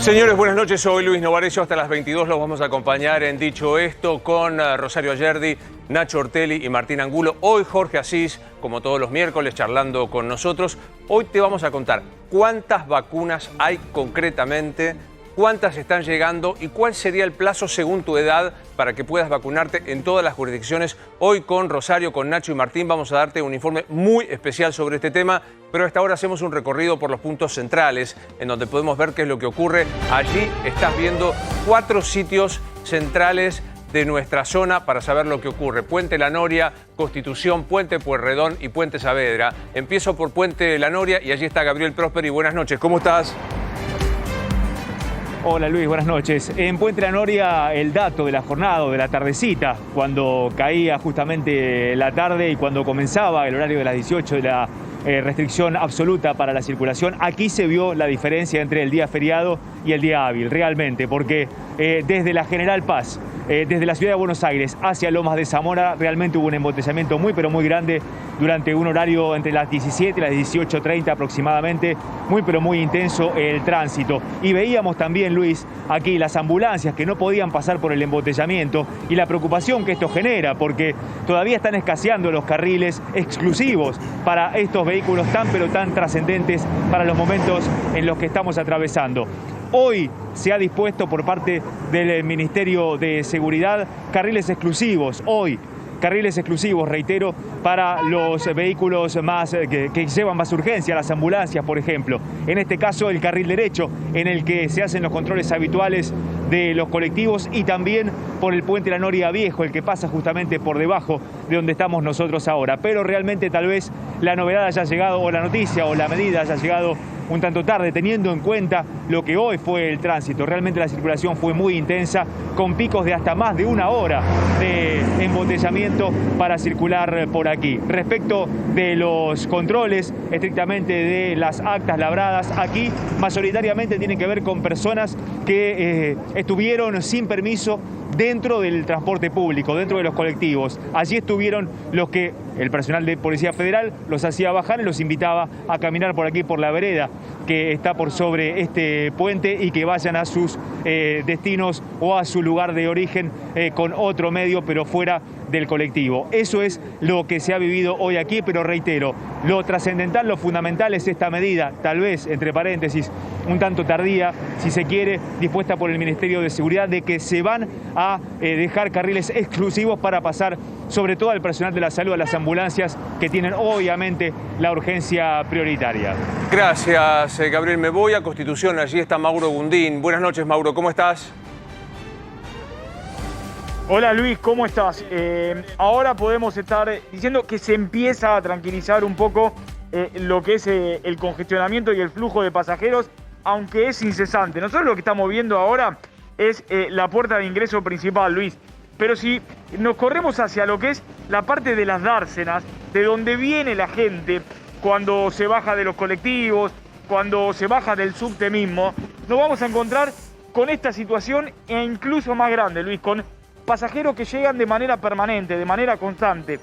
Señores, buenas noches. Soy Luis Novarecio. Hasta las 22 los vamos a acompañar en Dicho Esto con Rosario Ayerdi, Nacho Ortelli y Martín Angulo. Hoy Jorge Asís, como todos los miércoles, charlando con nosotros. Hoy te vamos a contar cuántas vacunas hay concretamente, cuántas están llegando y cuál sería el plazo según tu edad para que puedas vacunarte en todas las jurisdicciones. Hoy con Rosario, con Nacho y Martín vamos a darte un informe muy especial sobre este tema, pero a esta hora hacemos un recorrido por los puntos centrales en donde podemos ver qué es lo que ocurre. Allí estás viendo 4 sitios centrales de nuestra zona para saber lo que ocurre. Puente La Noria, Constitución, Puente Pueyrredón y Puente Saavedra. Empiezo por Puente La Noria y allí está Gabriel Prosperi. Buenas noches, ¿cómo estás? Hola Luis, buenas noches. En Puente La Noria el dato de la jornada, de la tardecita, cuando caía justamente la tarde y cuando comenzaba el horario de las 18 de la restricción absoluta para la circulación, aquí se vio la diferencia entre el día feriado y el día hábil, realmente, porque desde la General Paz, desde la ciudad de Buenos Aires hacia Lomas de Zamora, realmente hubo un embotellamiento muy pero muy grande durante un horario entre las 17 y las 18:30 aproximadamente, muy pero muy intenso el tránsito. Y veíamos también, Luis, aquí las ambulancias que no podían pasar por el embotellamiento y la preocupación que esto genera, porque todavía están escaseando los carriles exclusivos para estos vehículos tan pero tan trascendentes para los momentos en los que estamos atravesando. Hoy se ha dispuesto por parte del Ministerio de Seguridad carriles exclusivos, carriles exclusivos, reitero, para los vehículos que llevan más urgencia, las ambulancias, por ejemplo. En este caso, el carril derecho, en el que se hacen los controles habituales de los colectivos, y también por el Puente La Noria Viejo, el que pasa justamente por debajo de donde estamos nosotros ahora. Pero realmente tal vez la novedad haya llegado, o la noticia o la medida haya llegado un tanto tarde, teniendo en cuenta lo que hoy fue el tránsito. Realmente la circulación fue muy intensa, con picos de hasta más de 1 hora de embotellamiento para circular por aquí. Respecto de los controles, estrictamente de las actas labradas, aquí mayoritariamente tienen que ver con personas que estuvieron sin permiso dentro del transporte público, dentro de los colectivos. Allí estuvieron los que el personal de Policía Federal los hacía bajar y los invitaba a caminar por aquí, por la vereda que está por sobre este puente, y que vayan a sus destinos o a su lugar de origen con otro medio, pero fuera del colectivo. Eso es lo que se ha vivido hoy aquí, pero reitero, lo trascendental, lo fundamental es esta medida, tal vez, entre paréntesis, un tanto tardía, si se quiere, dispuesta por el Ministerio de Seguridad, de que se van a dejar carriles exclusivos para pasar sobre todo al personal de la salud, a las ambulancias que tienen obviamente la urgencia prioritaria. Gracias, Gabriel. Me voy a Constitución, allí está Mauro Gundín. Buenas noches, Mauro, ¿cómo estás? Hola Luis, ¿cómo estás? Ahora podemos estar diciendo que se empieza a tranquilizar un poco lo que es el congestionamiento y el flujo de pasajeros, aunque es incesante. Nosotros lo que estamos viendo ahora es la puerta de ingreso principal, Luis. Pero si nos corremos hacia lo que es la parte de las dársenas, de donde viene la gente cuando se baja de los colectivos, cuando se baja del subte mismo, nos vamos a encontrar con esta situación e incluso más grande, Luis, con pasajeros que llegan de manera permanente, de manera constante.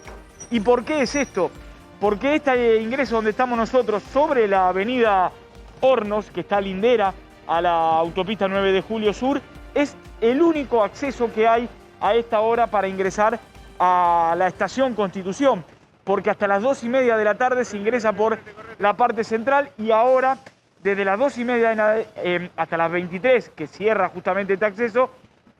¿Y por qué es esto? Porque este ingreso donde estamos nosotros, sobre la avenida Hornos, que está lindera a la autopista 9 de Julio Sur, es el único acceso que hay a esta hora para ingresar a la estación Constitución, porque hasta las 2:30 de la tarde se ingresa por la parte central, y ahora desde las 2:30 hasta las 23, que cierra justamente este acceso,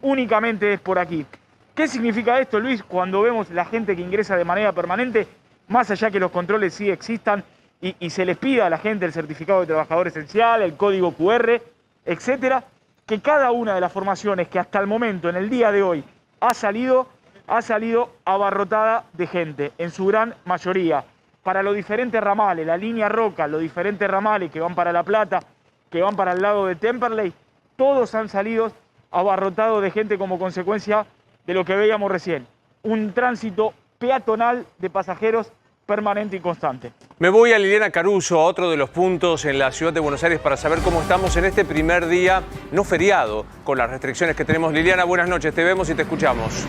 únicamente es por aquí. ¿Qué significa esto, Luis? Cuando vemos la gente que ingresa de manera permanente, más allá que los controles sí existan y se les pida a la gente el certificado de trabajador esencial, el código QR, etcétera, que cada una de las formaciones que hasta el momento, en el día de hoy, ha salido abarrotada de gente, en su gran mayoría, para los diferentes ramales, la línea Roca, los diferentes ramales que van para La Plata, que van para el lado de Temperley, todos han salido abarrotados de gente como consecuencia de lo que veíamos recién. Un tránsito peatonal de pasajeros permanente y constante. Me voy a Liliana Caruso, a otro de los puntos en la ciudad de Buenos Aires, para saber cómo estamos en este primer día, no feriado, con las restricciones que tenemos. Liliana, buenas noches, te vemos y te escuchamos.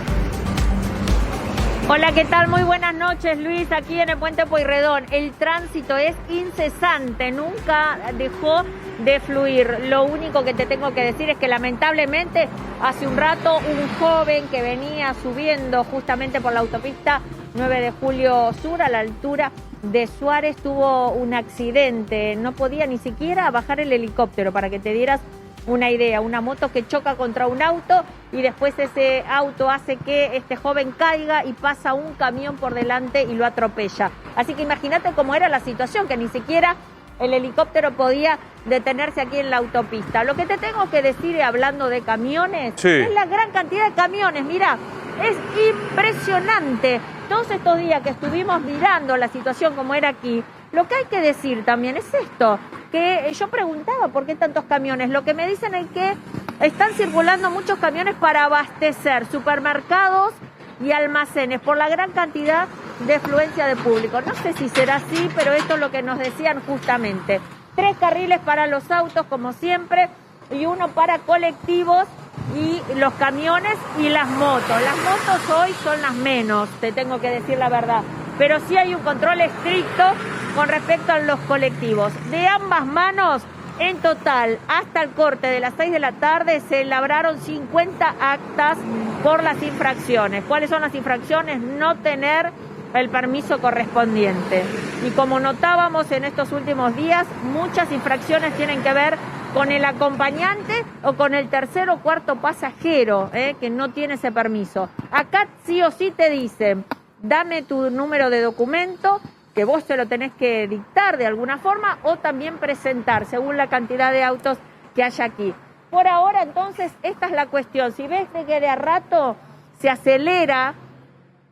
Hola, ¿qué tal? Muy buenas noches, Luis. Aquí en el Puente Pueyrredón el tránsito es incesante, nunca dejó de fluir. Lo único que te tengo que decir es que lamentablemente hace un rato un joven que venía subiendo justamente por la autopista 9 de Julio Sur a la altura de Suárez tuvo un accidente. No podía ni siquiera bajar el helicóptero, para que te dieras una idea. Una moto que choca contra un auto y después ese auto hace que este joven caiga y pasa un camión por delante y lo atropella. Así que imagínate cómo era la situación, que ni siquiera el helicóptero podía detenerse aquí en la autopista. Lo que te tengo que decir, hablando de camiones, sí, es la gran cantidad de camiones. Mira, es impresionante. Todos estos días que estuvimos mirando la situación como era aquí, lo que hay que decir también es esto, que yo preguntaba por qué tantos camiones. Lo que me dicen es que están circulando muchos camiones para abastecer supermercados y almacenes por la gran cantidad de afluencia de público. No sé si será así, pero esto es lo que nos decían justamente. 3 carriles para los autos, como siempre, y 1 para colectivos y los camiones y las motos. Las motos hoy son las menos, te tengo que decir la verdad, pero sí hay un control estricto con respecto a los colectivos. De ambas manos, en total, hasta el corte de las 6 de la tarde, se labraron 50 actas por las infracciones. ¿Cuáles son las infracciones? No tener el permiso correspondiente. Y como notábamos en estos últimos días, muchas infracciones tienen que ver con el acompañante o con el tercer o cuarto pasajero, que no tiene ese permiso. Acá sí o sí te dicen, dame tu número de documento, que vos te lo tenés que dictar de alguna forma o también presentar, según la cantidad de autos que haya aquí. Por ahora, entonces, esta es la cuestión. Si ves que de a rato se acelera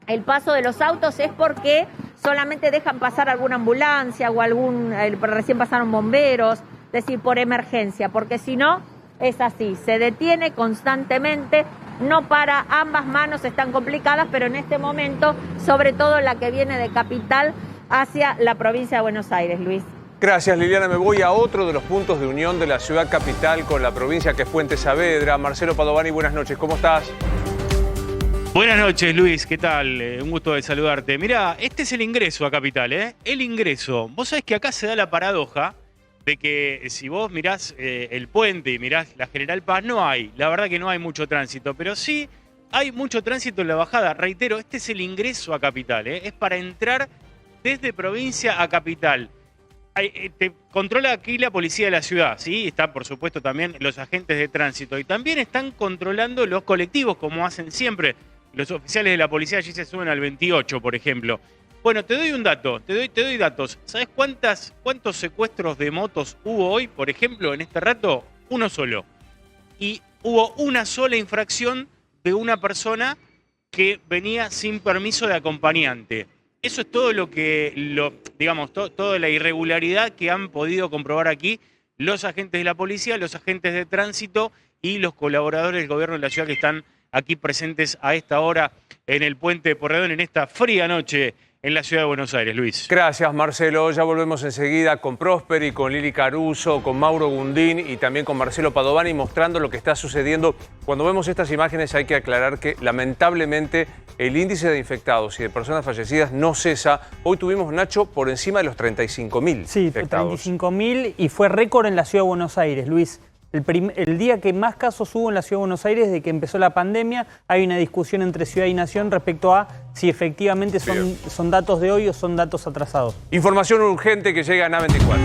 el paso de los autos, es porque solamente dejan pasar alguna ambulancia o recién pasaron bomberos, es decir, por emergencia, porque si no, es así, se detiene constantemente, no para, ambas manos están complicadas, pero en este momento, sobre todo la que viene de Capital hacia la provincia de Buenos Aires, Luis. Gracias, Liliana. Me voy a otro de los puntos de unión de la ciudad capital con la provincia, que es Puente Saavedra. Marcelo Padovani, buenas noches, ¿cómo estás? Buenas noches, Luis, ¿qué tal? Un gusto de saludarte. Mirá, este es el ingreso a Capital, ¿eh? El ingreso. Vos sabés que acá se da la paradoja de que si vos mirás el puente y mirás la General Paz, la verdad que no hay mucho tránsito, pero sí hay mucho tránsito en la bajada. Reitero, este es el ingreso a Capital, ¿eh? Es para entrar desde provincia a Capital. Te controla aquí la policía de la ciudad, ¿sí? Están, por supuesto, también los agentes de tránsito. Y también están controlando los colectivos, como hacen siempre. Los oficiales de la policía allí se suben al 28, por ejemplo. Bueno, te doy un dato, te doy datos. ¿Sabes cuántos secuestros de motos hubo hoy, por ejemplo, en este rato? Uno solo. Y hubo una sola infracción de una persona que venía sin permiso de acompañante. Eso es todo toda la irregularidad que han podido comprobar aquí los agentes de la policía, los agentes de tránsito y los colaboradores del gobierno de la ciudad que están aquí presentes a esta hora en el Puente de Porredón, en esta fría noche en la ciudad de Buenos Aires, Luis. Gracias, Marcelo. Ya volvemos enseguida con Prosperi, con Lili Caruso, con Mauro Gundín y también con Marcelo Padovani, mostrando lo que está sucediendo. Cuando vemos estas imágenes hay que aclarar que lamentablemente el índice de infectados y de personas fallecidas no cesa. Hoy tuvimos, Nacho, por encima de los 35.000 sí, infectados. 35.000 y fue récord en la ciudad de Buenos Aires, Luis. El día que más casos hubo en la ciudad de Buenos Aires desde que empezó la pandemia. Hay una discusión entre ciudad y nación respecto a si efectivamente son datos de hoy o son datos atrasados. Información urgente que llega a A24.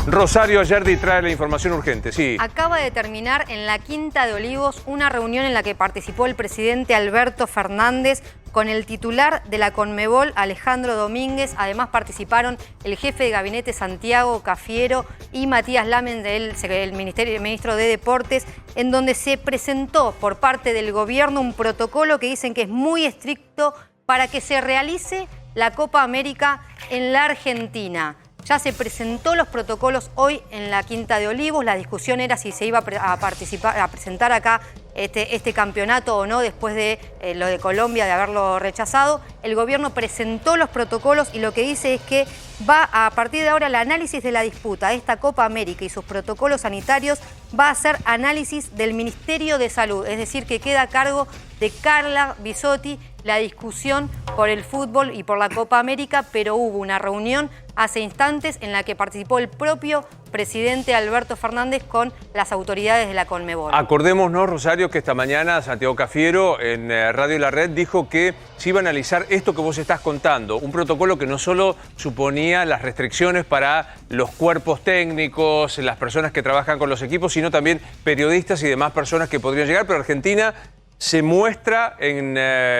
Rosario Ayerdi trae la información urgente, sí. Acaba de terminar en la Quinta de Olivos una reunión en la que participó el presidente Alberto Fernández con el titular de la Conmebol, Alejandro Domínguez. Además participaron el jefe de gabinete Santiago Cafiero y Matías Lamen, el ministro de Deportes, en donde se presentó por parte del gobierno un protocolo que dicen que es muy estricto para que se realice la Copa América en la Argentina. Ya se presentó los protocolos hoy en la Quinta de Olivos. La discusión era si se iba a presentar acá este campeonato o no, después de lo de Colombia, de haberlo rechazado. El gobierno presentó los protocolos y lo que dice es que va a partir de ahora el análisis de la disputa de esta Copa América y sus protocolos sanitarios va a ser análisis del Ministerio de Salud. Es decir, que queda a cargo de Carla Bisotti, la discusión por el fútbol y por la Copa América, pero hubo una reunión hace instantes en la que participó el propio presidente Alberto Fernández con las autoridades de la Conmebol. Acordémonos, Rosario, que esta mañana Santiago Cafiero en Radio La Red dijo que se iba a analizar esto que vos estás contando, un protocolo que no solo suponía las restricciones para los cuerpos técnicos, las personas que trabajan con los equipos, sino también periodistas y demás personas que podrían llegar, pero Argentina se muestra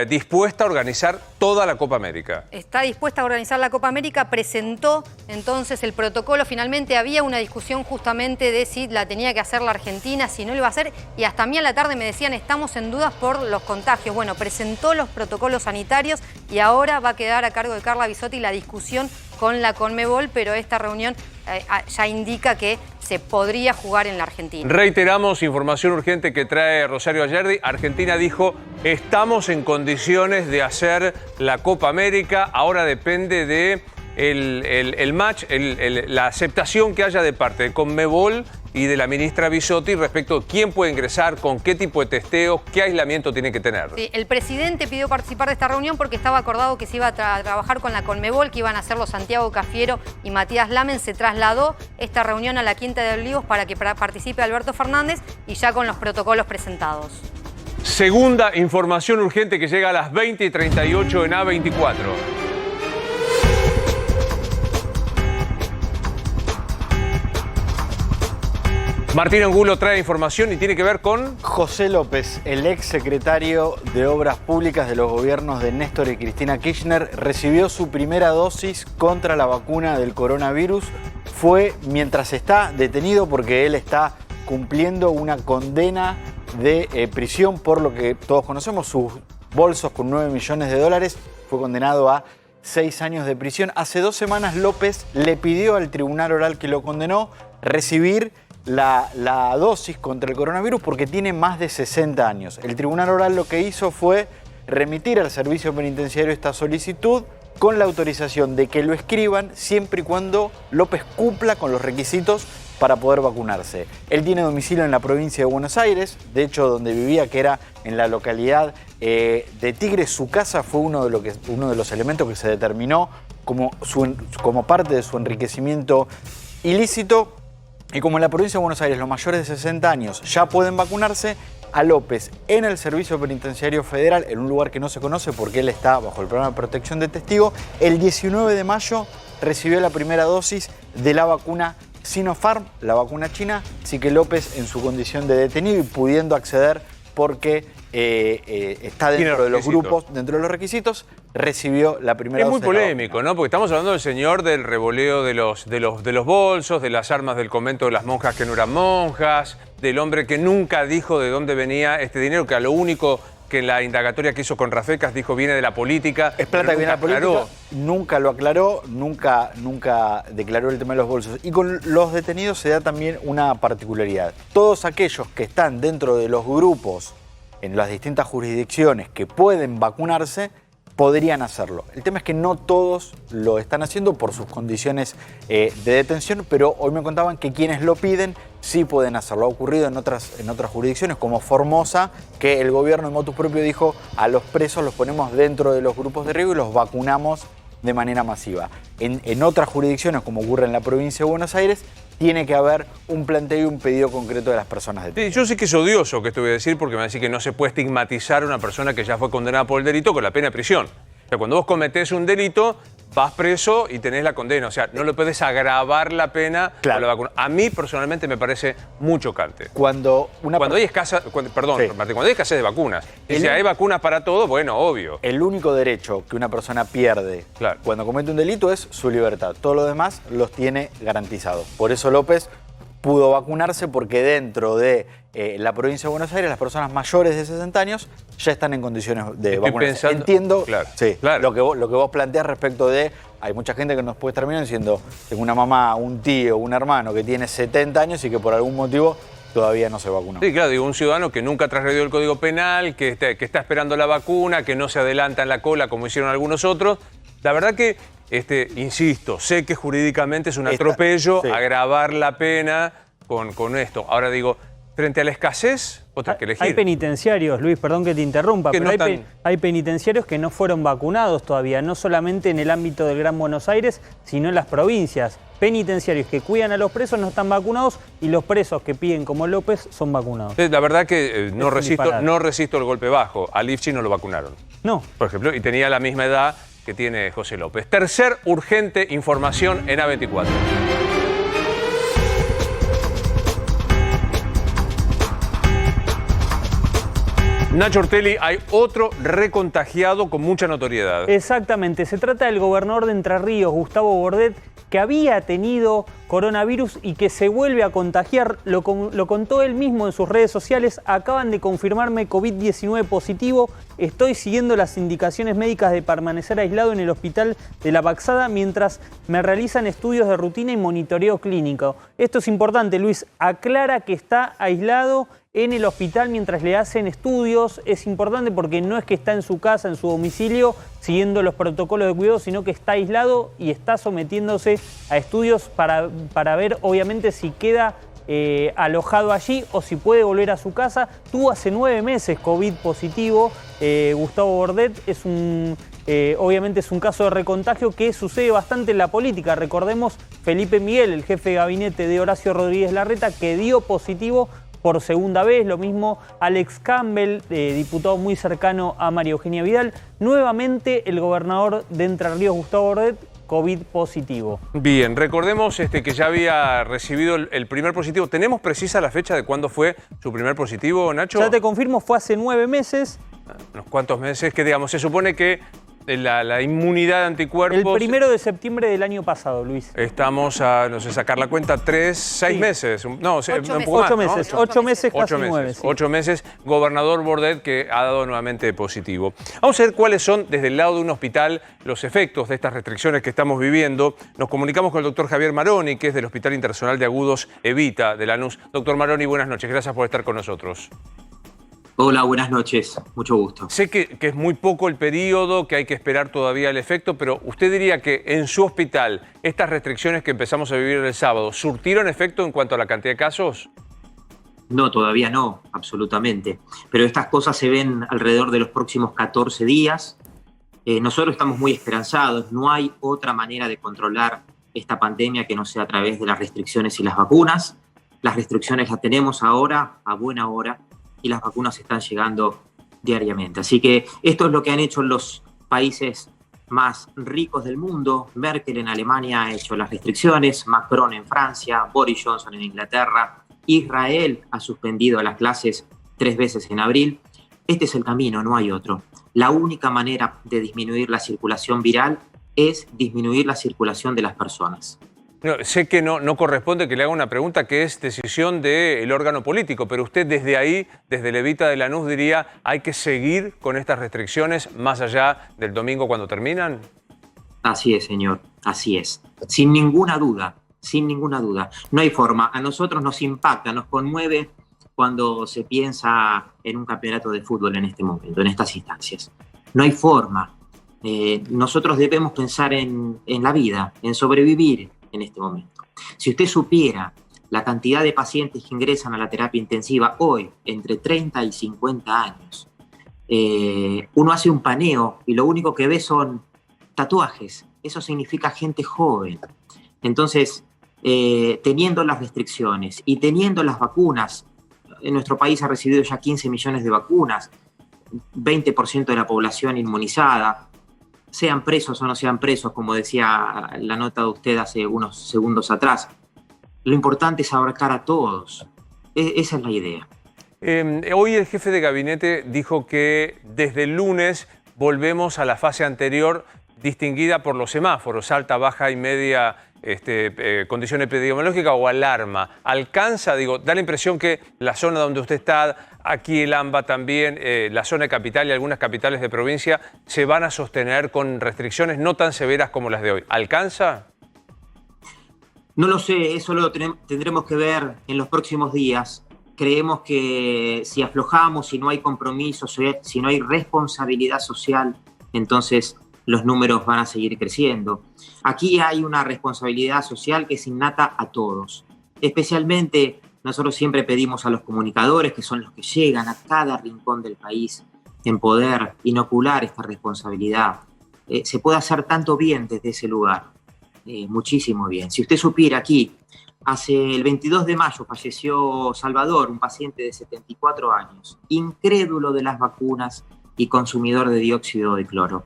dispuesta a organizar toda la Copa América. Está dispuesta a organizar la Copa América, presentó entonces el protocolo. Finalmente había una discusión justamente de si la tenía que hacer la Argentina, si no lo iba a hacer, y hasta a mí a la tarde me decían estamos en dudas por los contagios. Bueno, presentó los protocolos sanitarios y ahora va a quedar a cargo de Carla Bisotti la discusión con la Conmebol, pero esta reunión ya indica que se podría jugar en la Argentina. Reiteramos información urgente que trae Rosario Ayerdi. Argentina dijo, estamos en condiciones de hacer la Copa América. Ahora depende de el match, la aceptación que haya de parte de Conmebol y de la ministra Bisotti respecto a quién puede ingresar, con qué tipo de testeos, qué aislamiento tiene que tener. Sí, el presidente pidió participar de esta reunión porque estaba acordado que se iba a trabajar con la Conmebol, que iban a hacerlo Santiago Cafiero y Matías Lamen. Se trasladó esta reunión a la Quinta de Olivos para que participe Alberto Fernández y ya con los protocolos presentados. Segunda información urgente que llega a las 20:38 en A24. Martín Angulo trae información y tiene que ver con... José López, el ex secretario de Obras Públicas de los gobiernos de Néstor y Cristina Kirchner, recibió su primera dosis contra la vacuna del coronavirus. Fue mientras está detenido porque él está cumpliendo una condena de prisión por lo que todos conocemos, sus bolsos con 9 millones de dólares. Fue condenado a 6 años de prisión. Hace 2 semanas López le pidió al tribunal oral que lo condenó recibir la dosis contra el coronavirus porque tiene más de 60 años. El tribunal oral lo que hizo fue remitir al servicio penitenciario esta solicitud con la autorización de que lo escriban siempre y cuando López cumpla con los requisitos para poder vacunarse. Él tiene domicilio en la provincia de Buenos Aires, de hecho donde vivía, que era en la localidad de Tigre. Su casa fue uno de los elementos que se determinó como parte de su enriquecimiento ilícito. Y como en la provincia de Buenos Aires los mayores de 60 años ya pueden vacunarse, a López en el Servicio Penitenciario Federal, en un lugar que no se conoce porque él está bajo el programa de protección de testigo, el 19 de mayo recibió la primera dosis de la vacuna Sinopharm, la vacuna china, así que López en su condición de detenido y pudiendo acceder porque está dentro de los grupos, dentro de los requisitos, recibió la primera dosis. Es muy polémico, ¿no? Porque estamos hablando del señor del revoleo de los bolsos, de las armas del convento de las monjas que no eran monjas, del hombre que nunca dijo de dónde venía este dinero, que a lo único que en la indagatoria que hizo con Rafecas dijo viene de la política. Es plata que viene de la política. Nunca lo aclaró, nunca declaró el tema de los bolsos. Y con los detenidos se da también una particularidad. Todos aquellos que están dentro de los grupos en las distintas jurisdicciones que pueden vacunarse, podrían hacerlo. El tema es que no todos lo están haciendo por sus condiciones de detención, pero hoy me contaban que quienes lo piden sí pueden hacerlo. Ha ocurrido en otras jurisdicciones, como Formosa, que el gobierno en motu propio dijo a los presos los ponemos dentro de los grupos de riesgo y los vacunamos de manera masiva. En otras jurisdicciones, como ocurre en la provincia de Buenos Aires, tiene que haber un planteo y un pedido concreto de las personas detenidas. Sí, yo sé que es odioso que esto voy a decir porque me va a decir que no se puede estigmatizar a una persona que ya fue condenada por el delito con la pena de prisión. O sea, cuando vos cometés un delito, vas preso y tenés la condena. O sea, no le puedes agravar la pena a la vacuna. A mí, personalmente, me parece muy chocante. Cuando hay escasez, Martín, cuando hay escasez de vacunas. Y si hay vacunas para todo, bueno, obvio. El único derecho que una persona pierde cuando comete un delito es su libertad. Todo lo demás los tiene garantizados. Por eso López pudo vacunarse porque dentro de la provincia de Buenos Aires las personas mayores de 60 años ya están en condiciones de vacunarse. Entiendo lo que vos planteás respecto de... Hay mucha gente que nos puede terminar diciendo tengo una mamá, un tío, un hermano que tiene 70 años y que por algún motivo todavía no se vacunó. Sí, claro, digo, un ciudadano que nunca transgredió el Código Penal, que está esperando la vacuna, que no se adelanta en la cola como hicieron algunos otros. La verdad que, insisto, sé que jurídicamente es un atropello agravar la pena con esto. Ahora digo, frente a la escasez, Vos tenés que elegir. Hay penitenciarios, Luis, perdón que te interrumpa, Que pero no hay penitenciarios que no fueron vacunados todavía, no solamente en el ámbito del Gran Buenos Aires, sino en las provincias. Penitenciarios que cuidan a los presos no están vacunados y los presos que piden como López son vacunados. La verdad que no disparate. resisto el golpe bajo. A Lifchi no lo vacunaron, No. por ejemplo, y tenía la misma edad que tiene José López. Tercer urgente información en A24. Nacho Ortelli, hay otro recontagiado con mucha notoriedad. Exactamente, se trata del gobernador de Entre Ríos, Gustavo Bordet, que había tenido coronavirus y que se vuelve a contagiar. Lo contó él mismo en sus redes sociales. Acaban de confirmarme COVID-19 positivo. Estoy siguiendo las indicaciones médicas de permanecer aislado en el hospital de La Paxada mientras me realizan estudios de rutina y monitoreo clínico. Esto es importante, Luis. Aclara que está aislado en el hospital mientras le hacen estudios. Es importante porque no es que está en su casa, en su domicilio, siguiendo los protocolos de cuidado, sino que está aislado y está sometiéndose a estudios para ver, obviamente, si queda alojado allí o si puede volver a su casa. Tuvo hace 9 meses COVID positivo. Gustavo Bordet es obviamente es un caso de recontagio que sucede bastante en la política. Recordemos Felipe Miguel, el jefe de gabinete de Horacio Rodríguez Larreta, que dio positivo por segunda vez. Lo mismo Alex Campbell, diputado muy cercano a María Eugenia Vidal. Nuevamente el gobernador de Entre Ríos, Gustavo Bordet, COVID positivo. Bien, recordemos que ya había recibido el primer positivo. ¿Tenemos precisa la fecha de cuándo fue su primer positivo, Nacho? Ya te confirmo, fue hace 9 meses. Unos cuantos meses, que digamos, se supone que la inmunidad de anticuerpos... El 1 de septiembre del año pasado, Luis. Estamos a, no sé, sacar la cuenta, 6 meses. No, 8 un poco más, 8 ¿no? meses, 8 meses, casi 8 meses, 9. Sí. 8 meses, gobernador Bordet, que ha dado nuevamente positivo. Vamos a ver cuáles son, desde el lado de un hospital, los efectos de estas restricciones que estamos viviendo. Nos comunicamos con el doctor Javier Maroni, que es del Hospital Internacional de Agudos Evita de Lanús. Doctor Maroni, buenas noches, gracias por estar con nosotros. Hola, buenas noches, mucho gusto. Sé que es muy poco el periodo, que hay que esperar todavía el efecto, pero ¿usted diría que en su hospital estas restricciones que empezamos a vivir el sábado surtieron efecto en cuanto a la cantidad de casos? No, todavía no, absolutamente. Pero estas cosas se ven alrededor de los próximos 14 días. Nosotros estamos muy esperanzados, no hay otra manera de controlar esta pandemia que no sea a través de las restricciones y las vacunas. Las restricciones las tenemos ahora, a buena hora, y las vacunas están llegando diariamente. Así que esto es lo que han hecho los países más ricos del mundo. Merkel en Alemania ha hecho las restricciones, Macron en Francia, Boris Johnson en Inglaterra, Israel ha suspendido las clases 3 veces en abril. Este es el camino, no hay otro. La única manera de disminuir la circulación viral es disminuir la circulación de las personas. No, sé que no corresponde que le haga una pregunta que es decisión del órgano político, pero usted desde ahí, desde el Evita de Lanús, diría, ¿hay que seguir con estas restricciones más allá del domingo cuando terminan? Así es, señor, así es. Sin ninguna duda, sin ninguna duda. No hay forma. A nosotros nos impacta, nos conmueve cuando se piensa en un campeonato de fútbol en este momento, en estas instancias. No hay forma. Nosotros debemos pensar en la vida, en sobrevivir en este momento. Si usted supiera la cantidad de pacientes que ingresan a la terapia intensiva hoy, entre 30 y 50 años, uno hace un paneo y lo único que ve son tatuajes. Eso significa gente joven. Entonces, teniendo las restricciones y teniendo las vacunas, en nuestro país ha recibido ya 15 millones de vacunas, 20% de la población inmunizada, sean presos o no sean presos, como decía la nota de usted hace unos segundos atrás. Lo importante es abarcar a todos. Esa es la idea. Hoy el jefe de gabinete dijo que desde el lunes volvemos a la fase anterior distinguida por los semáforos, alta, baja y media condición epidemiológica o alarma. ¿Alcanza? Da la impresión que la zona donde usted está, aquí el AMBA también, la zona de capital y algunas capitales de provincia, se van a sostener con restricciones no tan severas como las de hoy. ¿Alcanza? No lo sé, eso lo tendremos que ver en los próximos días. Creemos que si aflojamos, si no hay compromiso, si no hay responsabilidad social, entonces los números van a seguir creciendo. Aquí hay una responsabilidad social que es innata a todos. Especialmente nosotros siempre pedimos a los comunicadores, que son los que llegan a cada rincón del país, en poder inocular esta responsabilidad. Se puede hacer tanto bien desde ese lugar, muchísimo bien. Si usted supiera, aquí, el 22 de mayo falleció Salvador, un paciente de 74 años, incrédulo de las vacunas y consumidor de dióxido de cloro.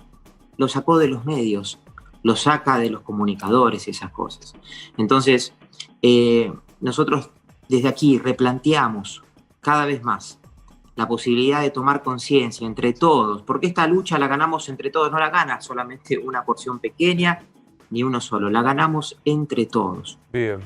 Lo sacó de los medios, lo saca de los comunicadores, esas cosas. Entonces, nosotros desde aquí replanteamos cada vez más la posibilidad de tomar conciencia entre todos, porque esta lucha la ganamos entre todos, no la gana solamente una porción pequeña ni uno solo, la ganamos entre todos. Bien.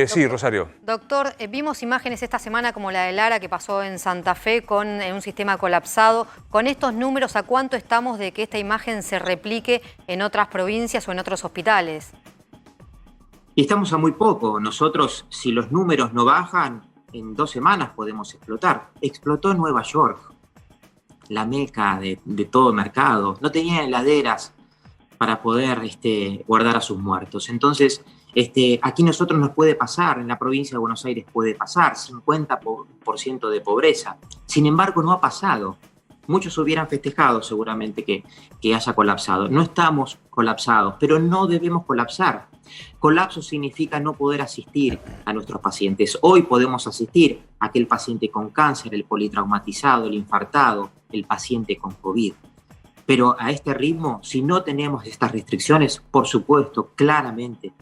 Sí, Rosario. Doctor, vimos imágenes esta semana como la de Lara que pasó en Santa Fe con un sistema colapsado. Con estos números, ¿a cuánto estamos de que esta imagen se replique en otras provincias o en otros hospitales? Y estamos a muy poco. Nosotros, si los números no bajan, en 2 semanas podemos explotar. Explotó Nueva York, la meca de todo mercado. No tenía heladeras para poder guardar a sus muertos. Entonces, aquí nosotros nos puede pasar, en la provincia de Buenos Aires puede pasar, 50% de pobreza. Sin embargo, no ha pasado. Muchos hubieran festejado seguramente que haya colapsado. No estamos colapsados, pero no debemos colapsar. Colapso significa no poder asistir a nuestros pacientes. Hoy podemos asistir a aquel paciente con cáncer, el politraumatizado, el infartado, el paciente con COVID. Pero a este ritmo, si no tenemos estas restricciones, por supuesto, claramente,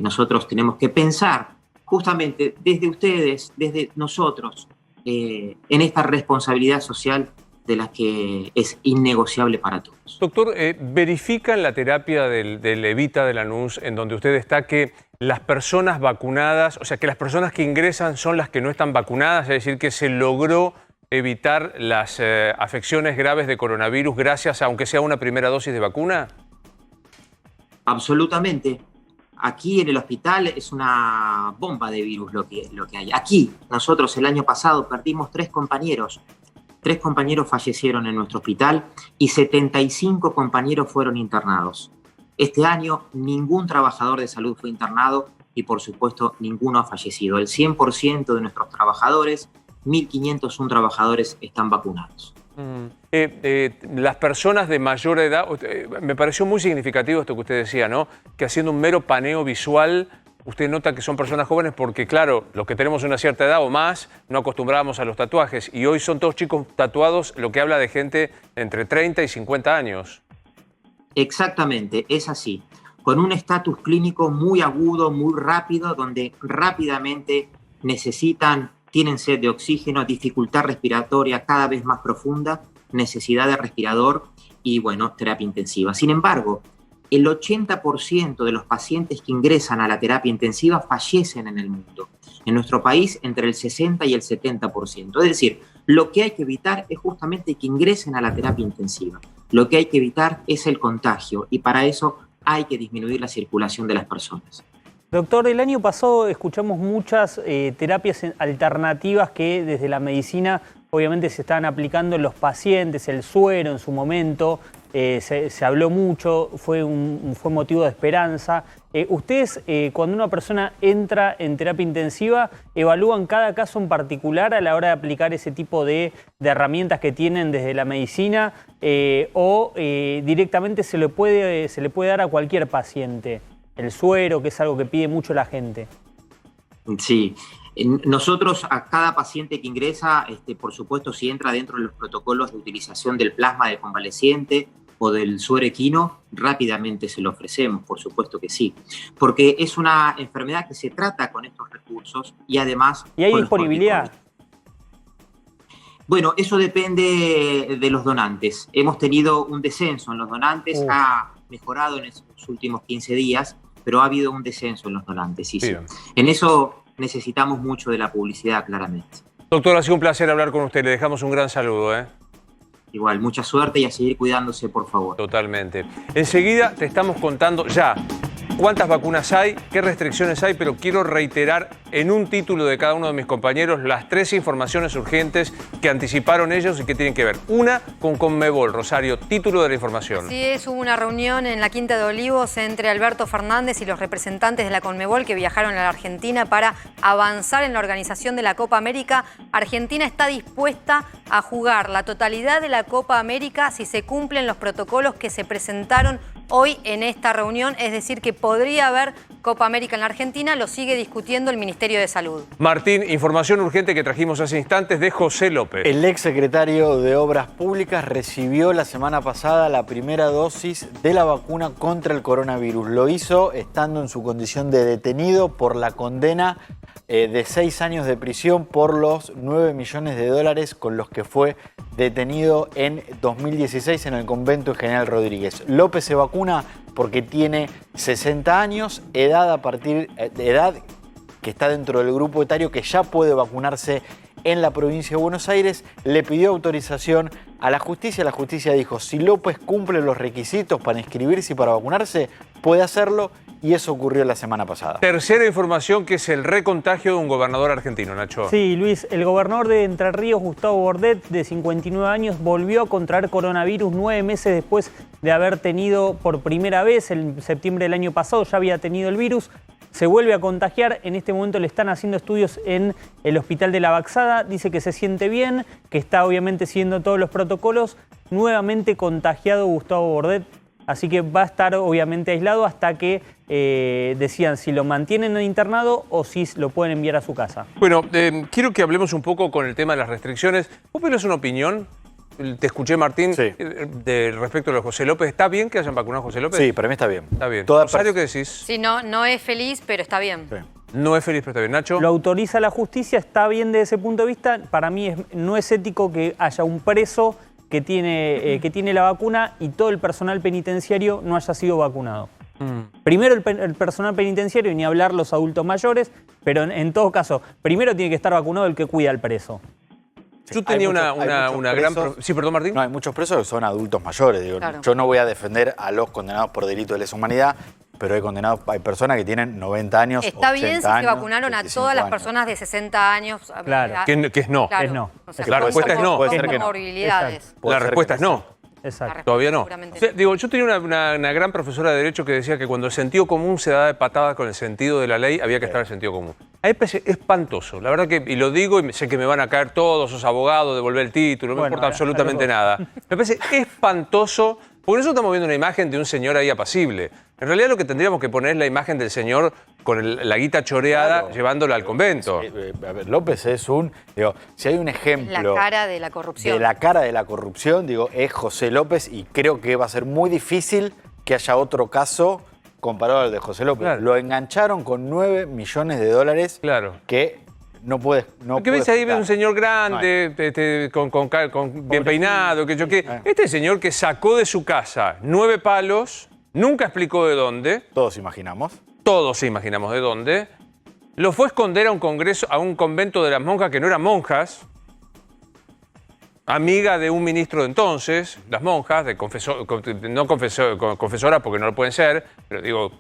nosotros tenemos que pensar justamente desde ustedes, desde nosotros, en esta responsabilidad social de la que es innegociable para todos. Doctor, ¿verifica en la terapia del Evita de Lanús, en donde usted está, que las personas vacunadas, o sea, que las personas que ingresan son las que no están vacunadas? Es decir, que se logró evitar las afecciones graves de coronavirus gracias a, aunque sea una primera dosis de vacuna. Absolutamente. Aquí en el hospital es una bomba de virus lo que hay. Aquí, nosotros el año pasado perdimos 3 compañeros. 3 compañeros fallecieron en nuestro hospital y 75 compañeros fueron internados. Este año ningún trabajador de salud fue internado y, por supuesto, ninguno ha fallecido. El 100% de nuestros trabajadores, 1.501 trabajadores, están vacunados. Las personas de mayor edad, me pareció muy significativo esto que usted decía, ¿no? Que haciendo un mero paneo visual, usted nota que son personas jóvenes porque, claro, los que tenemos una cierta edad o más, no acostumbrábamos a los tatuajes. Y hoy son todos chicos tatuados, lo que habla de gente entre 30 y 50 años. Exactamente, es así. Con un estatus clínico muy agudo, muy rápido, donde rápidamente tienen sed de oxígeno, dificultad respiratoria cada vez más profunda, necesidad de respirador y, bueno, terapia intensiva. Sin embargo, el 80% de los pacientes que ingresan a la terapia intensiva fallecen en el mundo. En nuestro país, entre el 60 y el 70%. Es decir, lo que hay que evitar es justamente que ingresen a la terapia intensiva. Lo que hay que evitar es el contagio y para eso hay que disminuir la circulación de las personas. Doctor, el año pasado escuchamos muchas terapias alternativas que desde la medicina obviamente se estaban aplicando en los pacientes, el suero en su momento, se habló mucho, fue motivo de esperanza. ¿Ustedes, cuando una persona entra en terapia intensiva, evalúan cada caso en particular a la hora de aplicar ese tipo de herramientas que tienen desde la medicina o directamente se le puede dar a cualquier paciente? El suero, que es algo que pide mucho la gente. Sí, nosotros a cada paciente que ingresa, por supuesto, si entra dentro de los protocolos de utilización del plasma de convaleciente o del suero equino, rápidamente se lo ofrecemos, por supuesto que sí. Porque es una enfermedad que se trata con estos recursos y además... ¿Y hay disponibilidad? Bueno, eso depende de los donantes. Hemos tenido un descenso en los donantes, ha mejorado en esos últimos 15 días, pero ha habido un descenso en los donantes, sí. En eso necesitamos mucho de la publicidad, claramente. Doctor, ha sido un placer hablar con usted. Le dejamos un gran saludo, ¿eh? Igual, mucha suerte y a seguir cuidándose, por favor. Totalmente. Enseguida te estamos contando ya cuántas vacunas hay, qué restricciones hay, pero quiero reiterar en un título de cada uno de mis compañeros las 3 informaciones urgentes que anticiparon ellos y que tienen que ver. Una con Conmebol. Rosario, título de la información. Así es, hubo una reunión en la Quinta de Olivos entre Alberto Fernández y los representantes de la Conmebol que viajaron a la Argentina para avanzar en la organización de la Copa América. Argentina está dispuesta a jugar la totalidad de la Copa América si se cumplen los protocolos que se presentaron hoy en esta reunión, es decir, que podría haber Copa América en la Argentina, lo sigue discutiendo el Ministerio de Salud. Martín, información urgente que trajimos hace instantes de José López. El exsecretario de Obras Públicas recibió la semana pasada la primera dosis de la vacuna contra el coronavirus. Lo hizo estando en su condición de detenido por la condena de 6 años de prisión por los 9 millones de dólares con los que fue detenido en 2016 en el convento de General Rodríguez. López se vacuna porque tiene 60 años, edad que está dentro del grupo etario que ya puede vacunarse en la provincia de Buenos Aires. Le pidió autorización a la justicia. La justicia dijo, si López cumple los requisitos para inscribirse y para vacunarse, puede hacerlo, y eso ocurrió la semana pasada. Tercera información, que es el recontagio de un gobernador argentino, Nacho. Sí, Luis, el gobernador de Entre Ríos, Gustavo Bordet, de 59 años, volvió a contraer coronavirus 9 meses después de haber tenido por primera vez, en septiembre del año pasado, ya había tenido el virus. Se vuelve a contagiar, en este momento le están haciendo estudios en el hospital de La Baxada, dice que se siente bien, que está obviamente siguiendo todos los protocolos. Nuevamente contagiado Gustavo Bordet, así que va a estar obviamente aislado hasta que decían si lo mantienen en internado o si lo pueden enviar a su casa. Bueno, quiero que hablemos un poco con el tema de las restricciones. ¿Vos tenés una opinión? Te escuché, Martín, sí, respecto a lo de José López. ¿Está bien que hayan vacunado a José López? Sí, para mí está bien. Está bien. Toda Rosario, ¿qué decís? Sí, no es feliz, pero está bien. Sí. No es feliz, pero está bien. Nacho. Lo autoriza la justicia, está bien desde ese punto de vista. Para mí no es ético que haya un preso que tiene la vacuna y todo el personal penitenciario no haya sido vacunado. Primero el personal penitenciario, y ni hablar los adultos mayores, pero en todo caso, primero tiene que estar vacunado el que cuida al preso. Yo tenía una gran... Sí, perdón, Martín. No, hay muchos presos que son adultos mayores. Digo, claro. Yo no voy a defender a los condenados por delito de lesa humanidad, pero hay personas que tienen 90 años, Está 80 bien si años, se vacunaron a todas las personas de 60 años. Claro. Que es no. Claro. Es no. O sea, La respuesta es no. Puede ser que no. Comorbilidades. La respuesta es no. Exacto. Todavía no. Seguramente O sea, digo, yo tenía una gran profesora de Derecho que decía que cuando el sentido común se da de patadas con el sentido de la ley, había que estar en el sentido común. A mí me parece espantoso. La verdad que, y lo digo, y sé que me van a caer todos esos abogados, devolver el título, no me importa absolutamente nada. Me parece espantoso, porque nosotros estamos viendo una imagen de un señor ahí apacible. En realidad lo que tendríamos que poner es la imagen del señor con la guita choreada, claro, llevándola al convento. A ver, López es si hay un ejemplo... La cara de la corrupción. De la cara de la corrupción, es José López, y creo que va a ser muy difícil que haya otro caso comparado al de José López. Claro. Lo engancharon con 9 millones de dólares que no puedes... ¿Qué ves ahí? Ves un señor grande, con bien peinado, Este señor que sacó de su casa 9 palos, nunca explicó de dónde. Todos imaginamos de dónde. Lo fue a esconder a un congreso, a un convento de las monjas que no eran monjas, amiga de un ministro de entonces, las monjas, no confesoras porque no lo pueden ser, pero digo,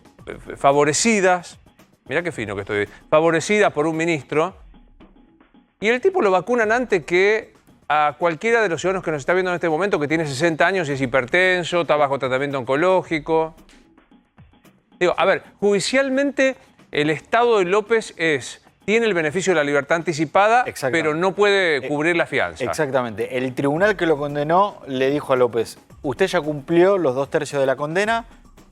favorecidas, mirá qué fino que estoy, favorecidas por un ministro, y el tipo lo vacunan antes que a cualquiera de los ciudadanos que nos está viendo en este momento, que tiene 60 años y es hipertenso, está bajo tratamiento oncológico. Digo, a ver, judicialmente el estado de López tiene el beneficio de la libertad anticipada, pero no puede cubrir la fianza. Exactamente. El tribunal que lo condenó le dijo a López, usted ya cumplió los 2/3 de la condena,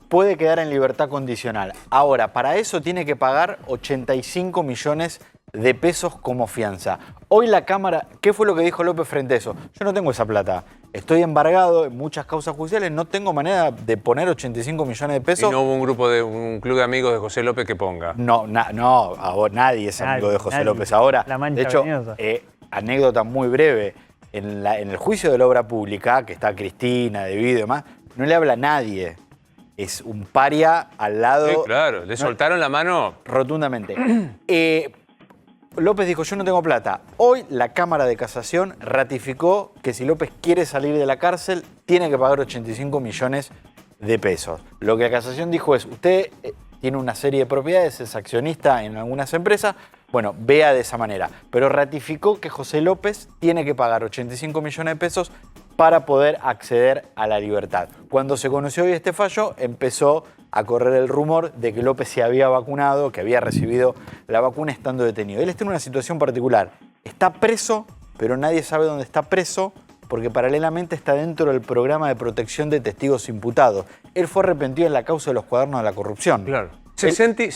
puede quedar en libertad condicional. Ahora, para eso tiene que pagar 85 millones de pesos como fianza. Hoy la Cámara, ¿qué fue lo que dijo López frente a eso? Yo no tengo esa plata. Estoy embargado en muchas causas judiciales, no tengo manera de poner 85 millones de pesos. ¿Y no hubo un club de amigos de José López que ponga? No, nadie es amigo de José López ahora. De hecho, anécdota muy breve, en el juicio de la obra pública, que está Cristina, De Vido y demás, no le habla a nadie. Es un paria al lado... Sí, claro, le soltaron la mano... Rotundamente. López dijo, yo no tengo plata. Hoy la Cámara de Casación ratificó que si López quiere salir de la cárcel, tiene que pagar 85 millones de pesos. Lo que la Casación dijo es, usted tiene una serie de propiedades, es accionista en algunas empresas. Bueno, vea de esa manera. Pero ratificó que José López tiene que pagar 85 millones de pesos para poder acceder a la libertad. Cuando se conoció hoy este fallo, empezó a correr el rumor de que López se había vacunado, que había recibido la vacuna estando detenido. Él está en una situación particular. Está preso, pero nadie sabe dónde está preso, porque paralelamente está dentro del programa de protección de testigos imputados. Él fue arrepentido en la causa de los cuadernos de la corrupción. Claro. ¿60?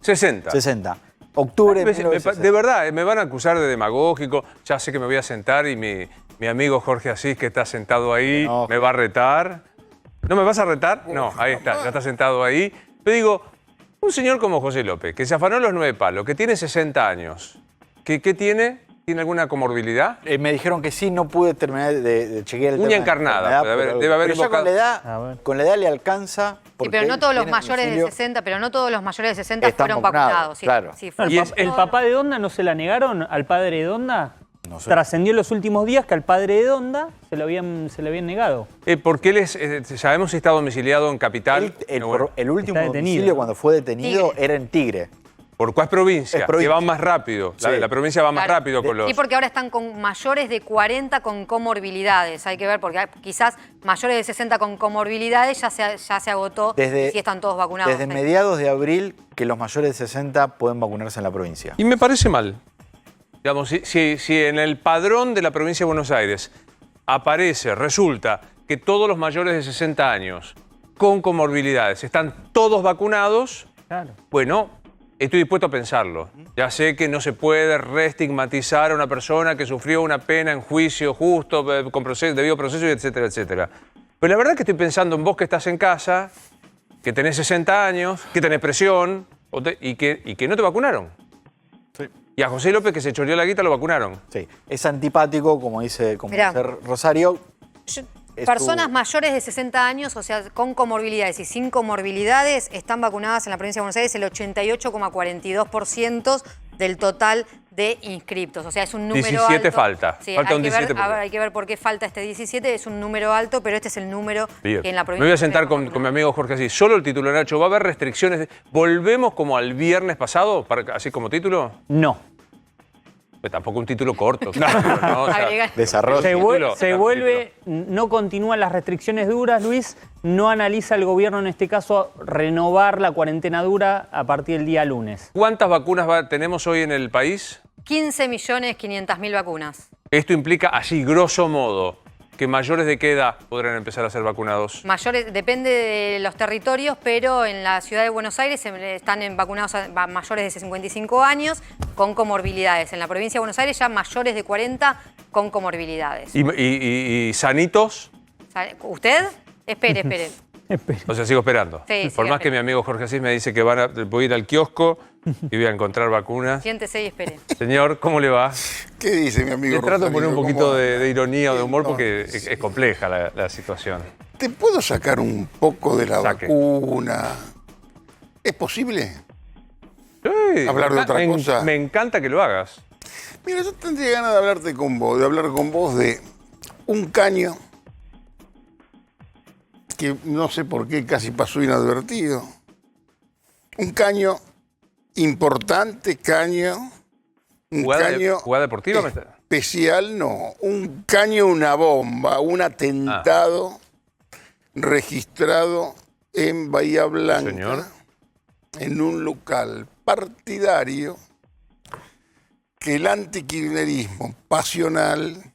60. Octubre de 1960. De verdad, me van a acusar de demagógico. Ya sé que me voy a sentar y mi amigo Jorge Asís, que está sentado ahí, No, me va a retar. ¿No me vas a retar? No, ahí está, ya está sentado ahí. Pero digo, un señor como José López, que se afanó los 9 palos, que tiene 60 años, ¿qué tiene? ¿Tiene alguna comorbilidad? Me dijeron que sí, no pude terminar de chequear el Uña tema encarnada, debe haber pero ya invocado. con la edad le alcanza. Sí, pero no todos los mayores de 60, están fueron vacunados, vacunados. Sí, claro. sí, No, el papá de Donda no se la negaron al padre de Donda. No sé. Trascendió en los últimos días que al padre de Donda se le habían negado. Porque él sabemos si está domiciliado en Capital. El último Está detenido, domicilio ¿no? cuando fue detenido Tigre. era en Tigre. ¿Por cuál provincia? Es provincia. Que va más rápido. Sí. La provincia va más Claro. rápido con los... Sí, porque ahora están con mayores de 40 con comorbilidades. Hay que ver, porque quizás mayores de 60 con comorbilidades ya se agotó y sí están todos vacunados. Desde mediados de abril que los mayores de 60 pueden vacunarse en la provincia. Y me parece mal. Digamos, si en el padrón de la provincia de Buenos Aires resulta que todos los mayores de 60 años con comorbilidades están todos vacunados, Claro. bueno, estoy dispuesto a pensarlo. Ya sé que no se puede reestigmatizar a una persona que sufrió una pena en juicio justo, con debido proceso, etcétera, etcétera. Pero la verdad que estoy pensando en vos que estás en casa, que tenés 60 años, que tenés presión y que no te vacunaron. Sí. Y a José López, que se choreó la guita, lo vacunaron. Sí. Es antipático, como dice Mirá. Rosario. Personas mayores de 60 años, o sea, con comorbilidades y sin comorbilidades, están vacunadas en la provincia de Buenos Aires el 88,42% del total de inscriptos. O sea, es un número 17 alto. falta. Sí, Falta un hay que ver, 17%. hay que ver por qué falta este 17. Es un número alto, pero este es el número Bien. que en la Me provincia voy a de sentar Buenos Aires con mi amigo Jorge Asís. Solo el título, Nacho. ¿Va a haber restricciones? ¿Volvemos como al viernes pasado, así como título? No. Pues tampoco un título corto. No, o sea, Agregar. Desarrollo. Se vuelve, no continúan las restricciones duras, Luis. No analiza el gobierno en este caso renovar la cuarentena dura a partir del día lunes. ¿Cuántas vacunas tenemos hoy en el país? 15.500.000 vacunas. Esto implica, así, grosso modo, que mayores de qué edad podrán empezar a ser vacunados. Mayores, depende de los territorios, pero en la ciudad de Buenos Aires están vacunados mayores de 55 años con comorbilidades. En la provincia de Buenos Aires ya mayores de 40 con comorbilidades. ¿Y sanitos? ¿Usted? Espere. O sea, sigo esperando. Sí, Por siga más que mi esperando. amigo Jorge Asís me dice que voy a ir al kiosco y voy a encontrar vacunas. Siéntese y espere. Señor, ¿cómo le va? ¿Qué dice mi amigo Le trato de poner un Rosario? poquito ¿Cómo de anda? ironía o de humor No, porque es compleja la situación. ¿Te puedo sacar un poco de la Saque. vacuna? ¿Es posible? Sí, Hablar de otra cosa. Me encanta que lo hagas. Mira, yo tendría ganas de hablarte con vos, de hablar con vos de un caño que no sé por qué casi pasó inadvertido. Un caño importante, un caño ¿Jugada deportiva? especial, no. Un caño, una bomba, un atentado registrado en Bahía Blanca, Señor. en un local partidario que el antikirchnerismo pasional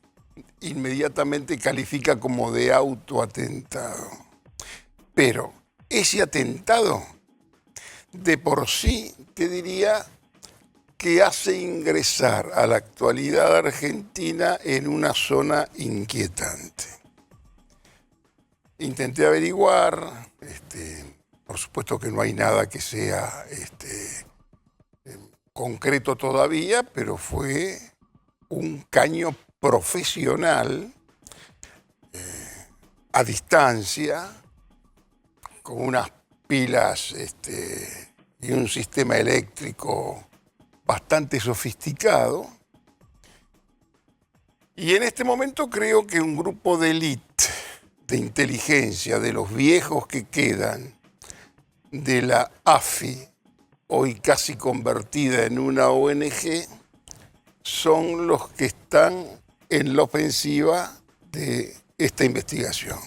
inmediatamente califica como de autoatentado. Pero ese atentado, de por sí, te diría que hace ingresar a la actualidad argentina en una zona inquietante. Intenté averiguar, por supuesto que no hay nada que sea concreto todavía, pero fue un caño profesional a distancia, con unas pilas y un sistema eléctrico bastante sofisticado. Y en este momento creo que un grupo de élite de inteligencia, de los viejos que quedan, de la AFI, hoy casi convertida en una ONG, son los que están en la ofensiva de esta investigación.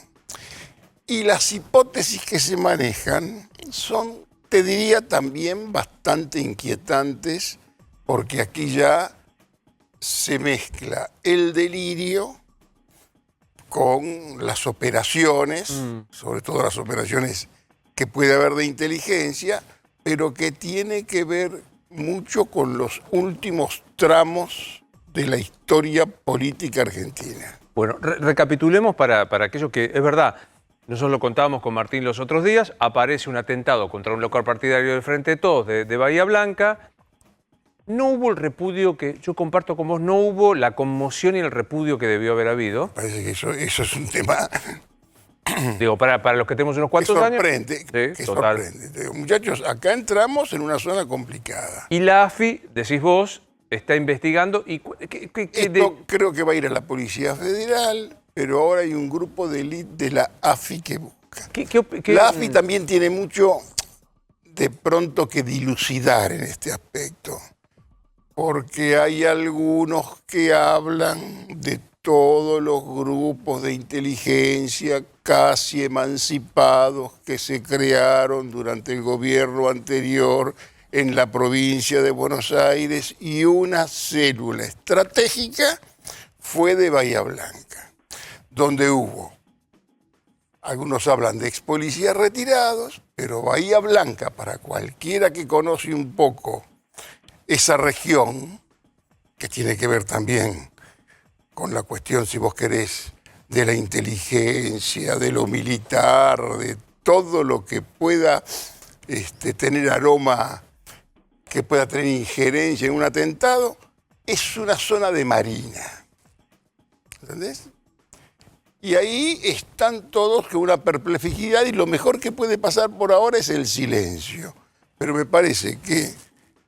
Y las hipótesis que se manejan son, te diría, también bastante inquietantes, porque aquí ya se mezcla el delirio con las operaciones, sobre todo las operaciones que puede haber de inteligencia, pero que tiene que ver mucho con los últimos tramos de la historia política argentina. Bueno, recapitulemos para aquellos que, es verdad, nosotros lo contábamos con Martín los otros días, aparece un atentado contra un local partidario del Frente de Todos de Bahía Blanca. No hubo el repudio que yo comparto con vos, no hubo la conmoción y el repudio que debió haber habido. Parece que eso es un tema... Digo, para los que tenemos unos cuantos años. Que sorprende. Digo, muchachos, acá entramos en una zona complicada. Y la AFI, decís vos, está investigando y... Creo que va a ir a la Policía Federal, pero ahora hay un grupo de élite de la AFI que busca. La AFI también tiene mucho de pronto que dilucidar en este aspecto, porque hay algunos que hablan de todos los grupos de inteligencia casi emancipados que se crearon durante el gobierno anterior en la provincia de Buenos Aires, y una célula estratégica fue de Bahía Blanca, donde hubo, algunos hablan de ex policías retirados, pero Bahía Blanca, para cualquiera que conoce un poco esa región, que tiene que ver también con la cuestión, si vos querés, de la inteligencia, de lo militar, de todo lo que pueda tener aroma, que pueda tener injerencia en un atentado, es una zona de marina. ¿Entendés? Y ahí están todos con una perplejidad, y lo mejor que puede pasar por ahora es el silencio. Pero me parece que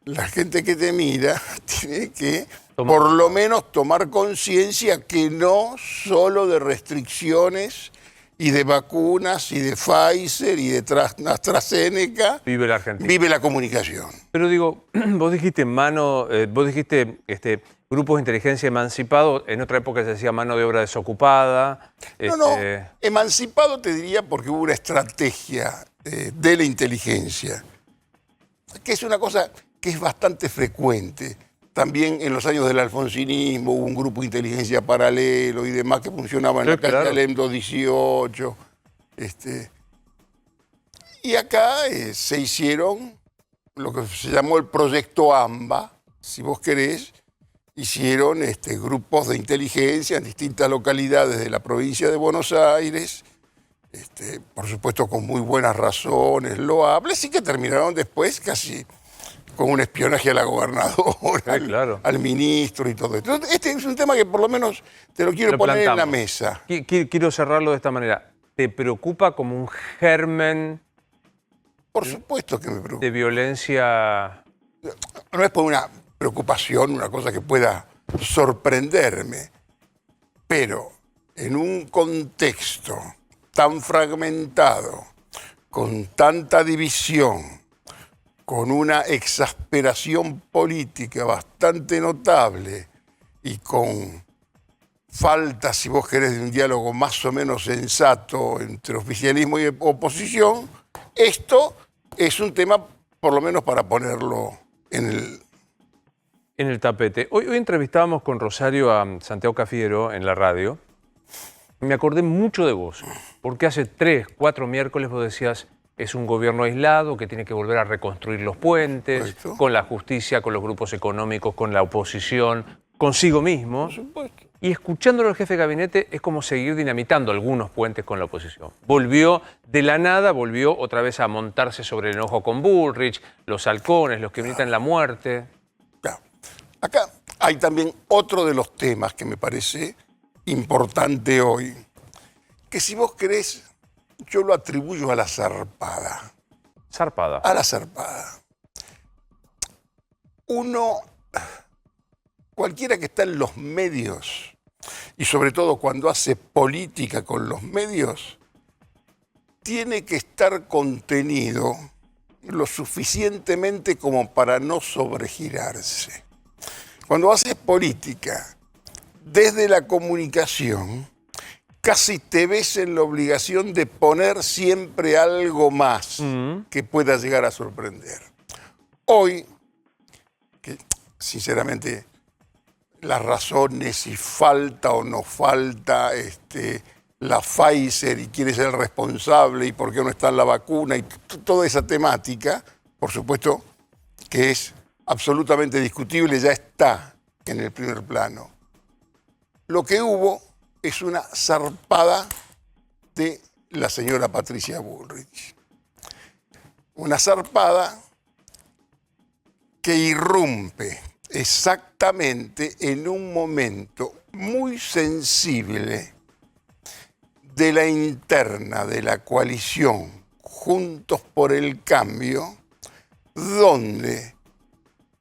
la gente que te mira tiene que por lo menos tomar conciencia que no solo de restricciones y de vacunas y de Pfizer y de AstraZeneca vive la Argentina, vive la comunicación. Pero digo, vos dijiste grupos de inteligencia emancipados, en otra época se decía mano de obra desocupada. No, emancipado te diría porque hubo una estrategia de la inteligencia, que es una cosa que es bastante frecuente. También en los años del alfonsinismo hubo un grupo de inteligencia paralelo y demás que funcionaba en la calle Alem 218. Y acá se hicieron lo que se llamó el proyecto AMBA, si vos querés. Hicieron grupos de inteligencia en distintas localidades de la provincia de Buenos Aires, por supuesto con muy buenas razones, loables, y que terminaron después casi con un espionaje a la gobernadora, al ministro y todo esto. Este es un tema que por lo menos te lo quiero poner en la mesa. Quiero cerrarlo de esta manera. ¿Te preocupa como un germen? Por supuesto que me preocupa. ¿De violencia? No es por una preocupación, una cosa que pueda sorprenderme, pero en un contexto tan fragmentado, con tanta división, con una exasperación política bastante notable y con falta, si vos querés, de un diálogo más o menos sensato entre oficialismo y oposición, esto es un tema, por lo menos, para ponerlo en el tapete. Hoy entrevistábamos con Rosario a Santiago Cafiero en la radio. Me acordé mucho de vos, porque hace 3, 4 miércoles vos decías: es un gobierno aislado que tiene que volver a reconstruir los puentes, Correcto, con la justicia, con los grupos económicos, con la oposición, consigo mismo. Por supuesto. Y escuchándolo al jefe de gabinete es como seguir dinamitando algunos puentes con la oposición. Volvió de la nada, volvió otra vez a montarse sobre el enojo con Bullrich, los halcones, los que gritan la muerte. Claro. Acá hay también otro de los temas que me parece importante hoy, que si vos querés, yo lo atribuyo a la zarpada. Zarpada. A la zarpada. Cualquiera que está en los medios, y sobre todo cuando hace política con los medios, tiene que estar contenido lo suficientemente como para no sobregirarse. Cuando haces política desde la comunicación, casi te ves en la obligación de poner siempre algo más que pueda llegar a sorprender. Hoy, que sinceramente las razones, si falta o no falta la Pfizer y quién es el responsable y por qué no está en la vacuna y toda esa temática, por supuesto que es absolutamente discutible, ya está en el primer plano. Lo que hubo es una zarpada de la señora Patricia Bullrich. Una zarpada que irrumpe exactamente en un momento muy sensible de la interna de la coalición Juntos por el Cambio, donde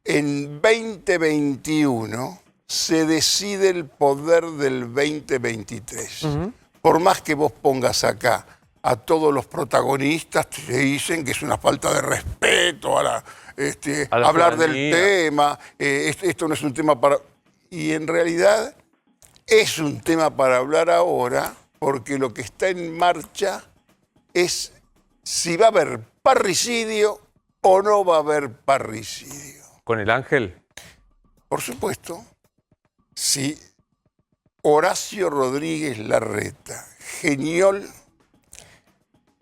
en 2021 se decide el poder del 2023. Por más que vos pongas acá a todos los protagonistas, te dicen que es una falta de respeto a la hablar del tema, esto no es un tema para... Y en realidad es un tema para hablar ahora, porque lo que está en marcha es si va a haber parricidio o no va a haber parricidio. ¿Con el Ángel? Por supuesto. Si Horacio Rodríguez Larreta, Geniol,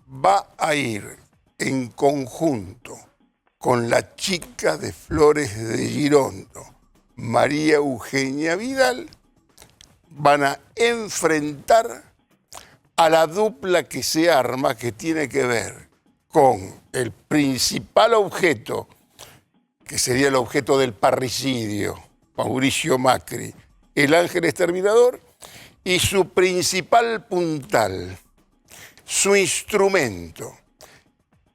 va a ir en conjunto con la chica de Flores de Girondo, María Eugenia Vidal, van a enfrentar a la dupla que se arma, que tiene que ver con el principal objeto, que sería el objeto del parricidio, Mauricio Macri, el Ángel Exterminador, y su principal puntal, su instrumento,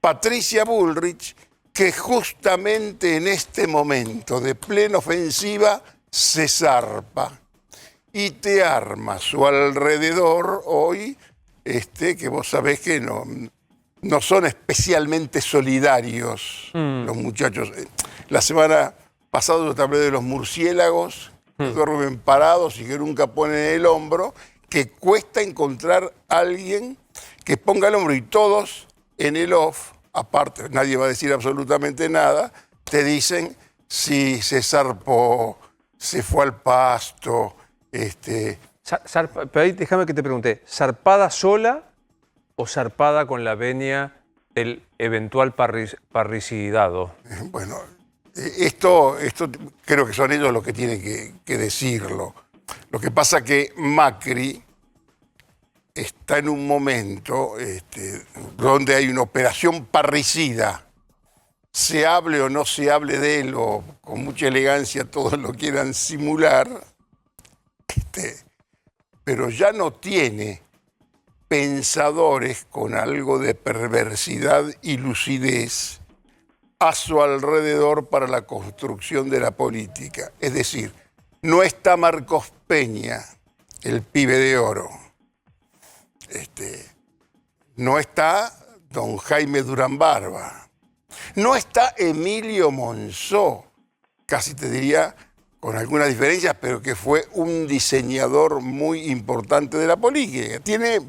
Patricia Bullrich, que justamente en este momento de plena ofensiva se zarpa y te arma a su alrededor hoy, que vos sabés que no son especialmente solidarios los muchachos. La semana pasada yo te hablé de los murciélagos, que duermen parados y que nunca ponen el hombro, que cuesta encontrar a alguien que ponga el hombro, y todos en el off, aparte, nadie va a decir absolutamente nada, te dicen si se zarpó, se fue al pasto. Pero ahí déjame que te pregunte, ¿zarpada sola o zarpada con la venia del eventual parricidado? Bueno, esto creo que son ellos los que tienen que decirlo. Lo que pasa que Macri está en un momento donde hay una operación parricida. Se hable o no se hable de él, o con mucha elegancia todos lo quieran simular, pero ya no tiene pensadores con algo de perversidad y lucidez a su alrededor para la construcción de la política. Es decir, no está Marcos Peña, el pibe de oro. No está don Jaime Durán Barba. No está Emilio Monzó, casi te diría con algunas diferencias, pero que fue un diseñador muy importante de la política. Tiene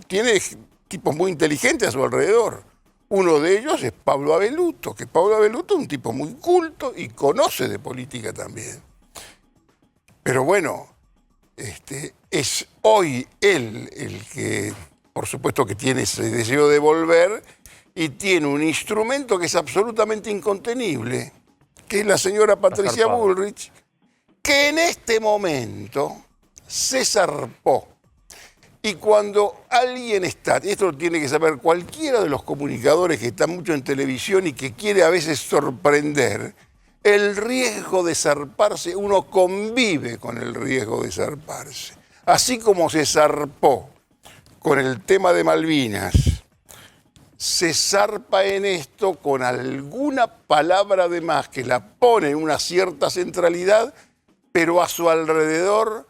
tipos muy inteligentes a su alrededor. Uno de ellos es Pablo Abeluto, que Pablo Abeluto es un tipo muy culto y conoce de política también. Pero bueno, es hoy él el que, por supuesto que tiene ese deseo de volver, y tiene un instrumento que es absolutamente incontenible, que es la señora Patricia Bullrich, que en este momento se zarpó. Y cuando alguien está, y esto lo tiene que saber cualquiera de los comunicadores que está mucho en televisión y que quiere a veces sorprender, el riesgo de zarparse, uno convive con el riesgo de zarparse. Así como se zarpó con el tema de Malvinas, se zarpa en esto con alguna palabra de más que la pone en una cierta centralidad, pero a su alrededor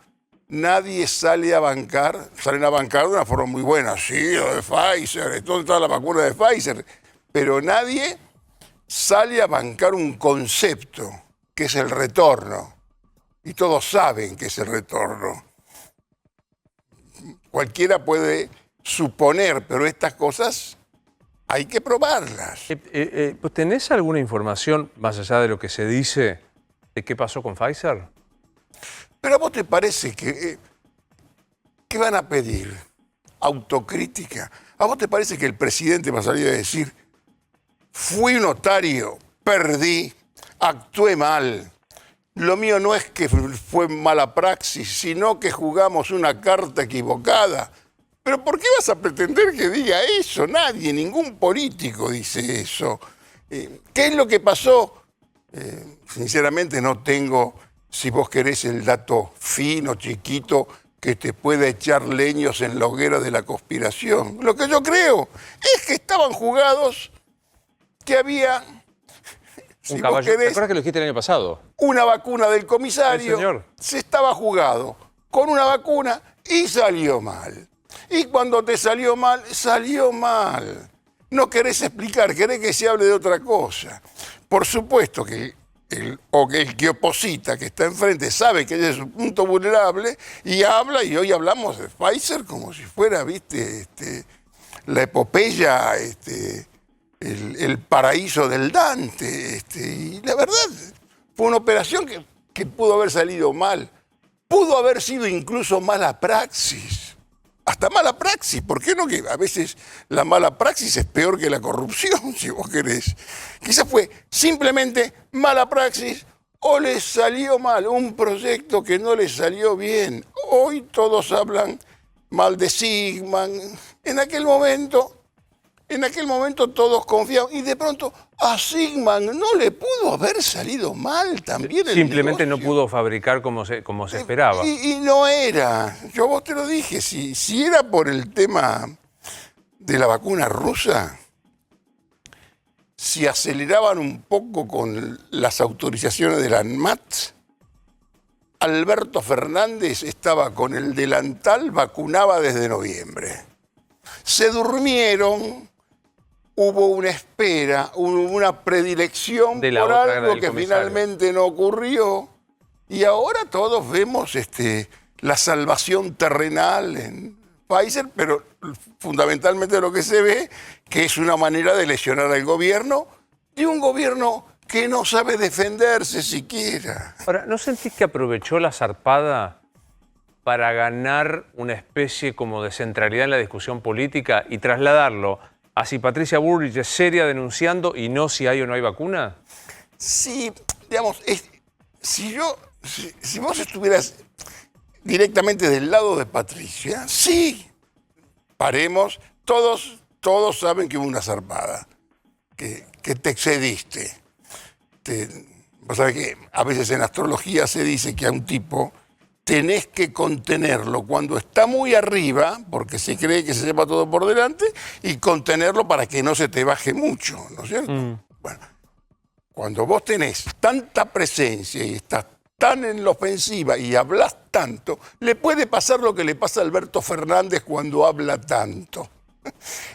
nadie salen a bancar de una forma muy buena. Sí, lo de Pfizer, ¿dónde está la vacuna de Pfizer? Pero nadie sale a bancar un concepto que es el retorno. Y todos saben que es el retorno. Cualquiera puede suponer, pero estas cosas hay que probarlas. ¿Tenés alguna información, más allá de lo que se dice, de qué pasó con Pfizer? ¿Pero a vos te parece que qué van a pedir? ¿Autocrítica? ¿A vos te parece que el presidente va a salir a decir, fui un otario, perdí, actué mal? Lo mío no es que fue mala praxis, sino que jugamos una carta equivocada. ¿Pero por qué vas a pretender que diga eso? Nadie, ningún político dice eso. ¿Qué es lo que pasó? Sinceramente no tengo, si vos querés, el dato fino, chiquito, que te pueda echar leños en la hoguera de la conspiración. Lo que yo creo es que estaban jugados, que había... Si ¿te acuerdas que lo dijiste el año pasado? Una vacuna del comisario, señor. Se estaba jugado con una vacuna y salió mal. Y cuando te salió mal, salió mal. No querés explicar, querés que se hable de otra cosa. Por supuesto que el que oposita, que está enfrente, sabe que ese es un punto vulnerable y habla, y hoy hablamos de Pfizer como si fuera, viste, la epopeya, el paraíso del Dante. Y la verdad, fue una operación que pudo haber salido mal. Pudo haber sido incluso mala praxis. Hasta mala praxis. ¿Por qué no? Que a veces la mala praxis es peor que la corrupción, si vos querés. Quizás fue simplemente mala praxis o les salió mal. Un proyecto que no les salió bien. Hoy todos hablan mal de Sigman. En aquel momento todos confiaban y de pronto a Sigman no le pudo haber salido mal también el Simplemente negocio. no pudo fabricar como se esperaba. Y no era, yo vos te lo dije, si era por el tema de la vacuna rusa, si aceleraban un poco con las autorizaciones de la ANMAT, Alberto Fernández estaba con el delantal, vacunaba desde noviembre. Se durmieron. Hubo una espera, una predilección por algo que finalmente no ocurrió. Y ahora todos vemos la salvación terrenal en Pfizer, pero fundamentalmente lo que se ve que es una manera de lesionar al gobierno, de un gobierno que no sabe defenderse siquiera. Ahora, ¿no sentís que aprovechó la zarpada para ganar una especie como de centralidad en la discusión política y trasladarlo a si Patricia Bullrich es seria denunciando y no si hay o no hay vacuna? Sí, digamos, si vos estuvieras directamente del lado de Patricia, sí, paremos, todos saben que hubo una zarpada, que te excediste. Vos sabés que a veces en astrología se dice que a un tipo tenés que contenerlo cuando está muy arriba, porque se cree que se lleva todo por delante, y contenerlo para que no se te baje mucho, ¿no es cierto? Bueno, cuando vos tenés tanta presencia y estás tan en la ofensiva y hablas tanto, le puede pasar lo que le pasa a Alberto Fernández cuando habla tanto.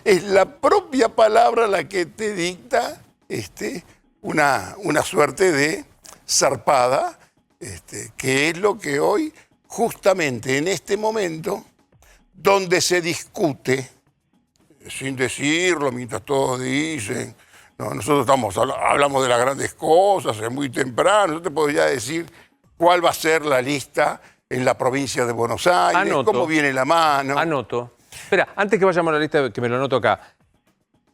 Es la propia palabra la que te dicta una suerte de zarpada, que es lo que hoy, justamente en este momento, donde se discute, sin decirlo, mientras todos dicen, no, nosotros hablamos de las grandes cosas, es muy temprano, yo te podría decir cuál va a ser la lista en la provincia de Buenos Aires, Anoto. Cómo viene la mano. Anoto. Espera, antes que vayamos a la lista, que me lo anoto acá.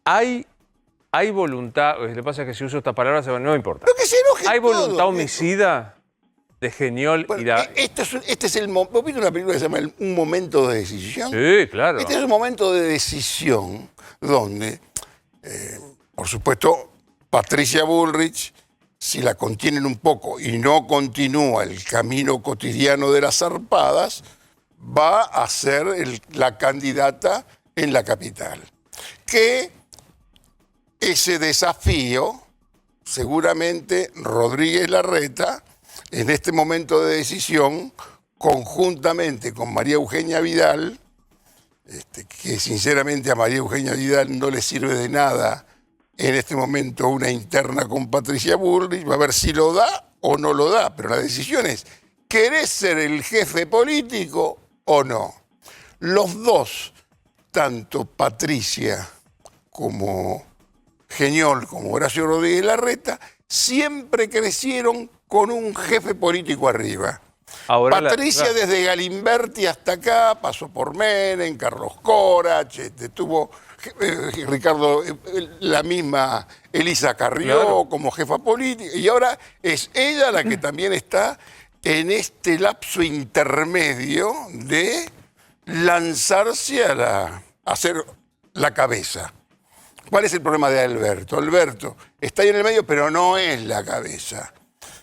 Hay voluntad, lo que pasa es que si uso esta palabra no me importa. Pero que se enoje ¿Hay voluntad todo, homicida de Geniol Bueno, y la... este es el momento. ¿Vos viste una película que se llama Un momento de decisión? Sí, claro. Este es un momento de decisión donde, por supuesto, Patricia Bullrich, si la contienen un poco y no continúa el camino cotidiano de las zarpadas, va a ser la candidata en la capital. Que ese desafío, seguramente Rodríguez Larreta, en este momento de decisión, conjuntamente con María Eugenia Vidal, que sinceramente a María Eugenia Vidal no le sirve de nada en este momento una interna con Patricia Bullrich, va a ver si lo da o no lo da, pero la decisión es, ¿querés ser el jefe político o no? Los dos, tanto Patricia como Geñol, como Horacio Rodríguez Larreta, siempre crecieron con un jefe político arriba. Ahora Patricia desde Galimberti hasta acá, pasó por Menem, Carlos Corach, tuvo Ricardo, la misma Elisa Carrió como jefa política, y ahora es ella la que también está en este lapso intermedio de lanzarse a hacer la cabeza. ¿Cuál es el problema de Alberto? Alberto está ahí en el medio, pero no es la cabeza.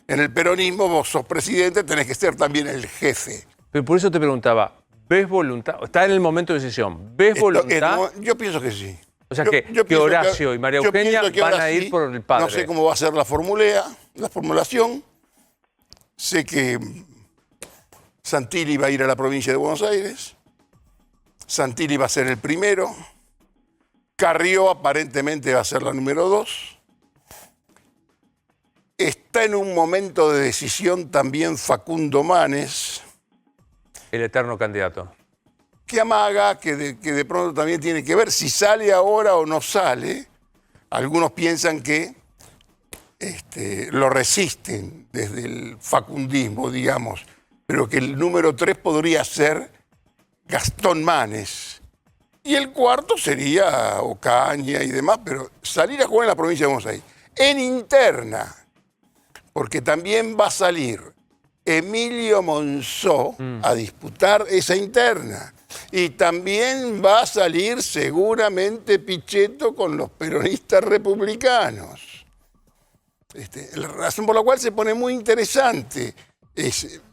En el peronismo vos sos presidente, tenés que ser también el jefe. Pero por eso te preguntaba, ¿ves voluntad? Está en el momento de decisión. ¿Ves voluntad? Yo pienso que sí. O sea, que Horacio y María Eugenia van a ir por el padre. No sé cómo va a ser la formulación. Sé que Santilli va a ir a la provincia de Buenos Aires. Santilli va a ser el primero. Carrió aparentemente va a ser la número 2. Está en un momento de decisión también Facundo Manes. El eterno candidato. Que amaga, que de pronto también tiene que ver si sale ahora o no sale. Algunos piensan que lo resisten desde el facundismo, digamos, pero que el número 3 podría ser Gastón Manes. Y el cuarto sería Ocaña y demás, pero salir a jugar en la provincia de Buenos Aires. En interna, porque también va a salir Emilio Monzó a disputar esa interna. Y también va a salir seguramente Pichetto con los peronistas republicanos. La razón por la cual se pone muy interesante,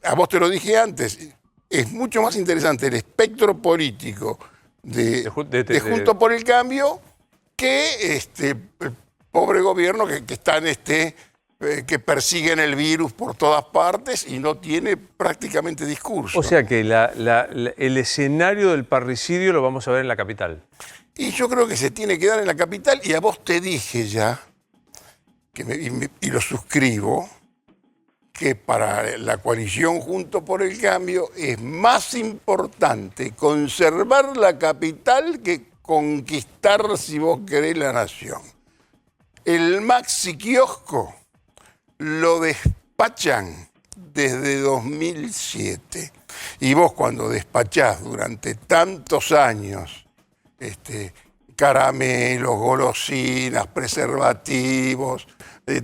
a vos te lo dije antes, es mucho más interesante el espectro político de Juntos por el Cambio que el pobre gobierno que está en que persiguen el virus por todas partes y no tiene prácticamente discurso. O sea que el escenario del parricidio lo vamos a ver en la capital. Y yo creo que se tiene que dar en la capital, y a vos te dije ya, y lo suscribo, que para la coalición Juntos por el Cambio es más importante conservar la capital que conquistar, si vos querés, la nación. El maxi kiosco lo despachan desde 2007. Y vos cuando despachás durante tantos años caramelos, golosinas, preservativos,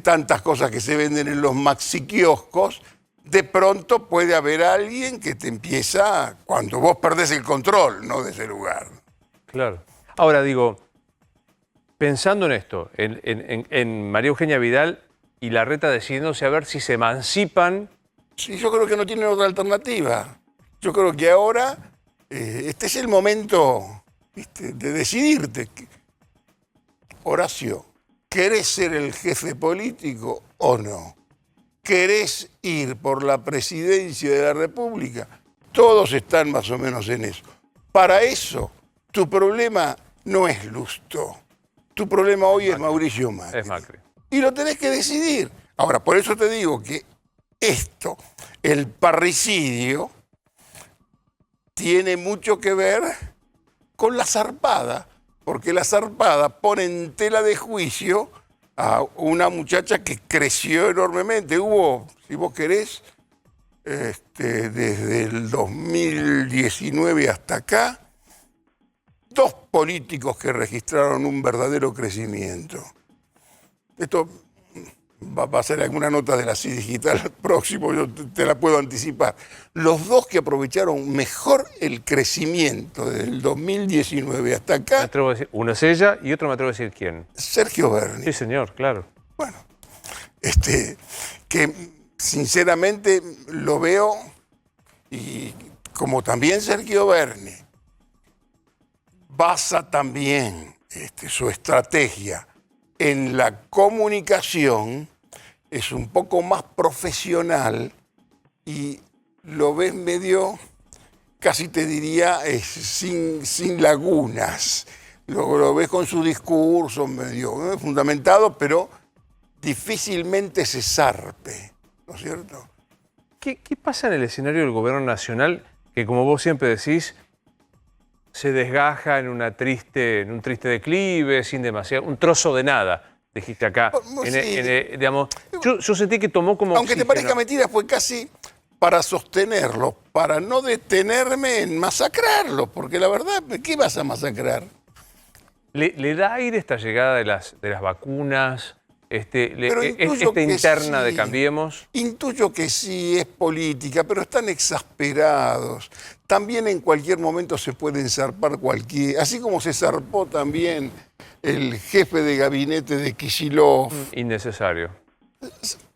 tantas cosas que se venden en los maxi kioscos, de pronto puede haber alguien que te empieza cuando vos perdés el control, ¿no?, de ese lugar. Claro. Ahora digo, pensando en esto, en María Eugenia Vidal y Larreta decidiéndose a ver si se emancipan. Sí, yo creo que no tienen otra alternativa. Yo creo que ahora este es el momento de decidirte. Horacio, ¿querés ser el jefe político o no? ¿Querés ir por la presidencia de la República? Todos están más o menos en eso. Para eso, tu problema no es Lustó. Tu problema hoy es Mauricio Macri. Es Macri. Y lo tenés que decidir. Ahora, por eso te digo que el parricidio, tiene mucho que ver con la zarpada, porque la zarpada pone en tela de juicio a una muchacha que creció enormemente. Hubo, si vos querés, desde el 2019 hasta acá, 2 políticos que registraron un verdadero crecimiento. Esto va a ser alguna nota de la CID Digital próximo, yo te la puedo anticipar. Los 2 que aprovecharon mejor el crecimiento del 2019 hasta acá. Me atrevo a decir, uno es ella y otro me atrevo a decir quién. Sergio Berni. Sí, señor, claro. Bueno, que sinceramente lo veo, y como también Sergio Berni basa también su estrategia en la comunicación, es un poco más profesional y lo ves medio, casi te diría, sin lagunas. lo ves con su discurso medio fundamentado, pero difícilmente se zarpe, ¿no es cierto? ¿Qué pasa en el escenario del gobierno nacional que, como vos siempre decís, se desgaja en un triste declive, sin demasiado, un trozo de nada, dijiste acá? Digamos, yo sentí que tomó como aunque oxígeno. te parezca mentira, fue casi para sostenerlo, para no detenerme en masacrarlo, porque la verdad, ¿qué vas a masacrar? ¿Le da aire esta llegada de las vacunas? Esta que interna sí, de Cambiemos. Intuyo que sí, es política, pero están exasperados. También en cualquier momento se pueden zarpar cualquiera, así como se zarpó también el jefe de gabinete de Kicillof. Innecesario.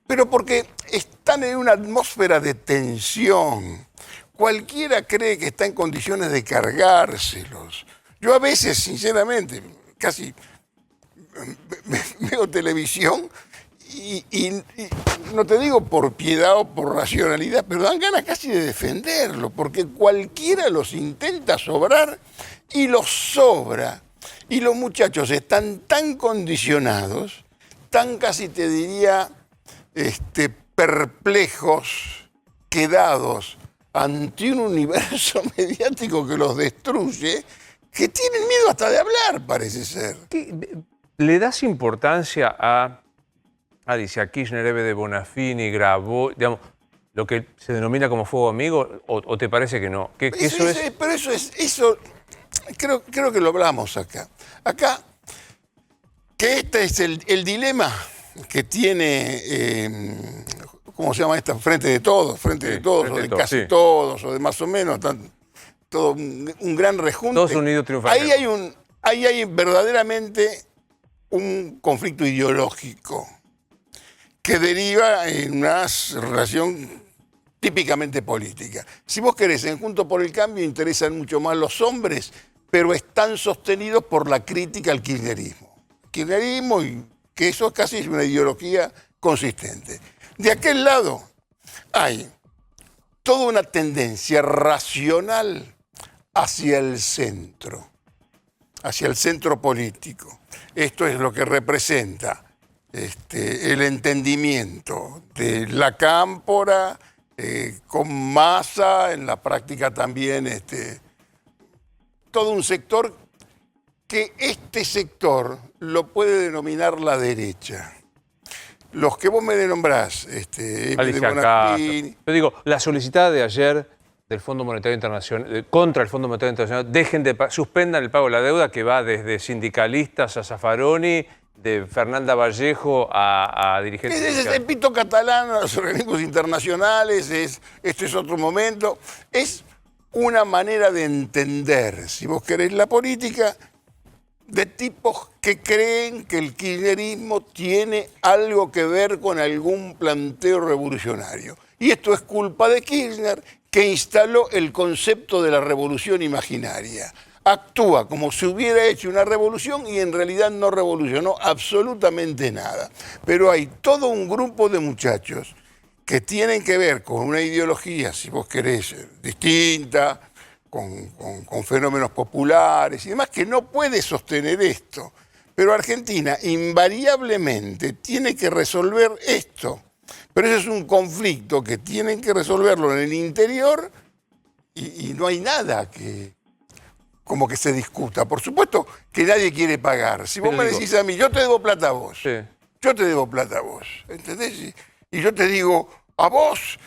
Pero porque están en una atmósfera de tensión. Cualquiera cree que está en condiciones de cargárselos. Yo a veces, sinceramente, casi veo televisión y no te digo por piedad o por racionalidad, pero dan ganas casi de defenderlo, porque cualquiera los intenta sobrar y los sobra. Y los muchachos están tan condicionados, tan casi te diría perplejos, quedados ante un universo mediático que los destruye, que tienen miedo hasta de hablar, parece ser. ¿Le das importancia a Alicia Kirchner, Eve de Bonafini, Grabois, digamos, lo que se denomina como fuego amigo, o te parece que no? Pero eso creo que lo hablamos acá. Acá, que este es el dilema que tiene, ¿cómo se llama esta? Frente de Todos, o de casi todos, o de más o menos, todo un gran rejunte. Todos unidos triunfan. Ahí hay verdaderamente un conflicto ideológico que deriva en una relación típicamente política. Si vos querés, en Juntos por el Cambio interesan mucho más los hombres, pero están sostenidos por la crítica al kirchnerismo. Kirchnerismo, y que eso casi es una ideología consistente. De aquel lado hay toda una tendencia racional hacia el centro político. Esto es lo que representa el entendimiento de la cámpora con Massa, en la práctica también todo un sector que este sector lo puede denominar la derecha. Los que vos me nombrás, Alicia Bonafini. Yo digo, la solicitada de ayer del Fondo Monetario Internacional, contra el Fondo Monetario Internacional, suspendan el pago de la deuda, que va desde sindicalistas a Zaffaroni, de Fernanda Vallejo a dirigentes. Es el pito catalán a los organismos internacionales, este es otro momento. Es una manera de entender, si vos querés, la política de tipos que creen que el kirchnerismo tiene algo que ver con algún planteo revolucionario. Y esto es culpa de Kirchner, que instaló el concepto de la revolución imaginaria. Actúa como si hubiera hecho una revolución y en realidad no revolucionó absolutamente nada. Pero hay todo un grupo de muchachos que tienen que ver con una ideología, si vos querés, distinta, con fenómenos populares y demás, que no puede sostener esto. Pero Argentina invariablemente tiene que resolver esto. Pero ese es un conflicto que tienen que resolverlo en el interior y no hay nada que como que se discuta. Por supuesto que nadie quiere pagar. Si vos me decís a mí, yo te debo plata a vos, yo te debo plata a vos, ¿entendés? Y yo te digo, a vos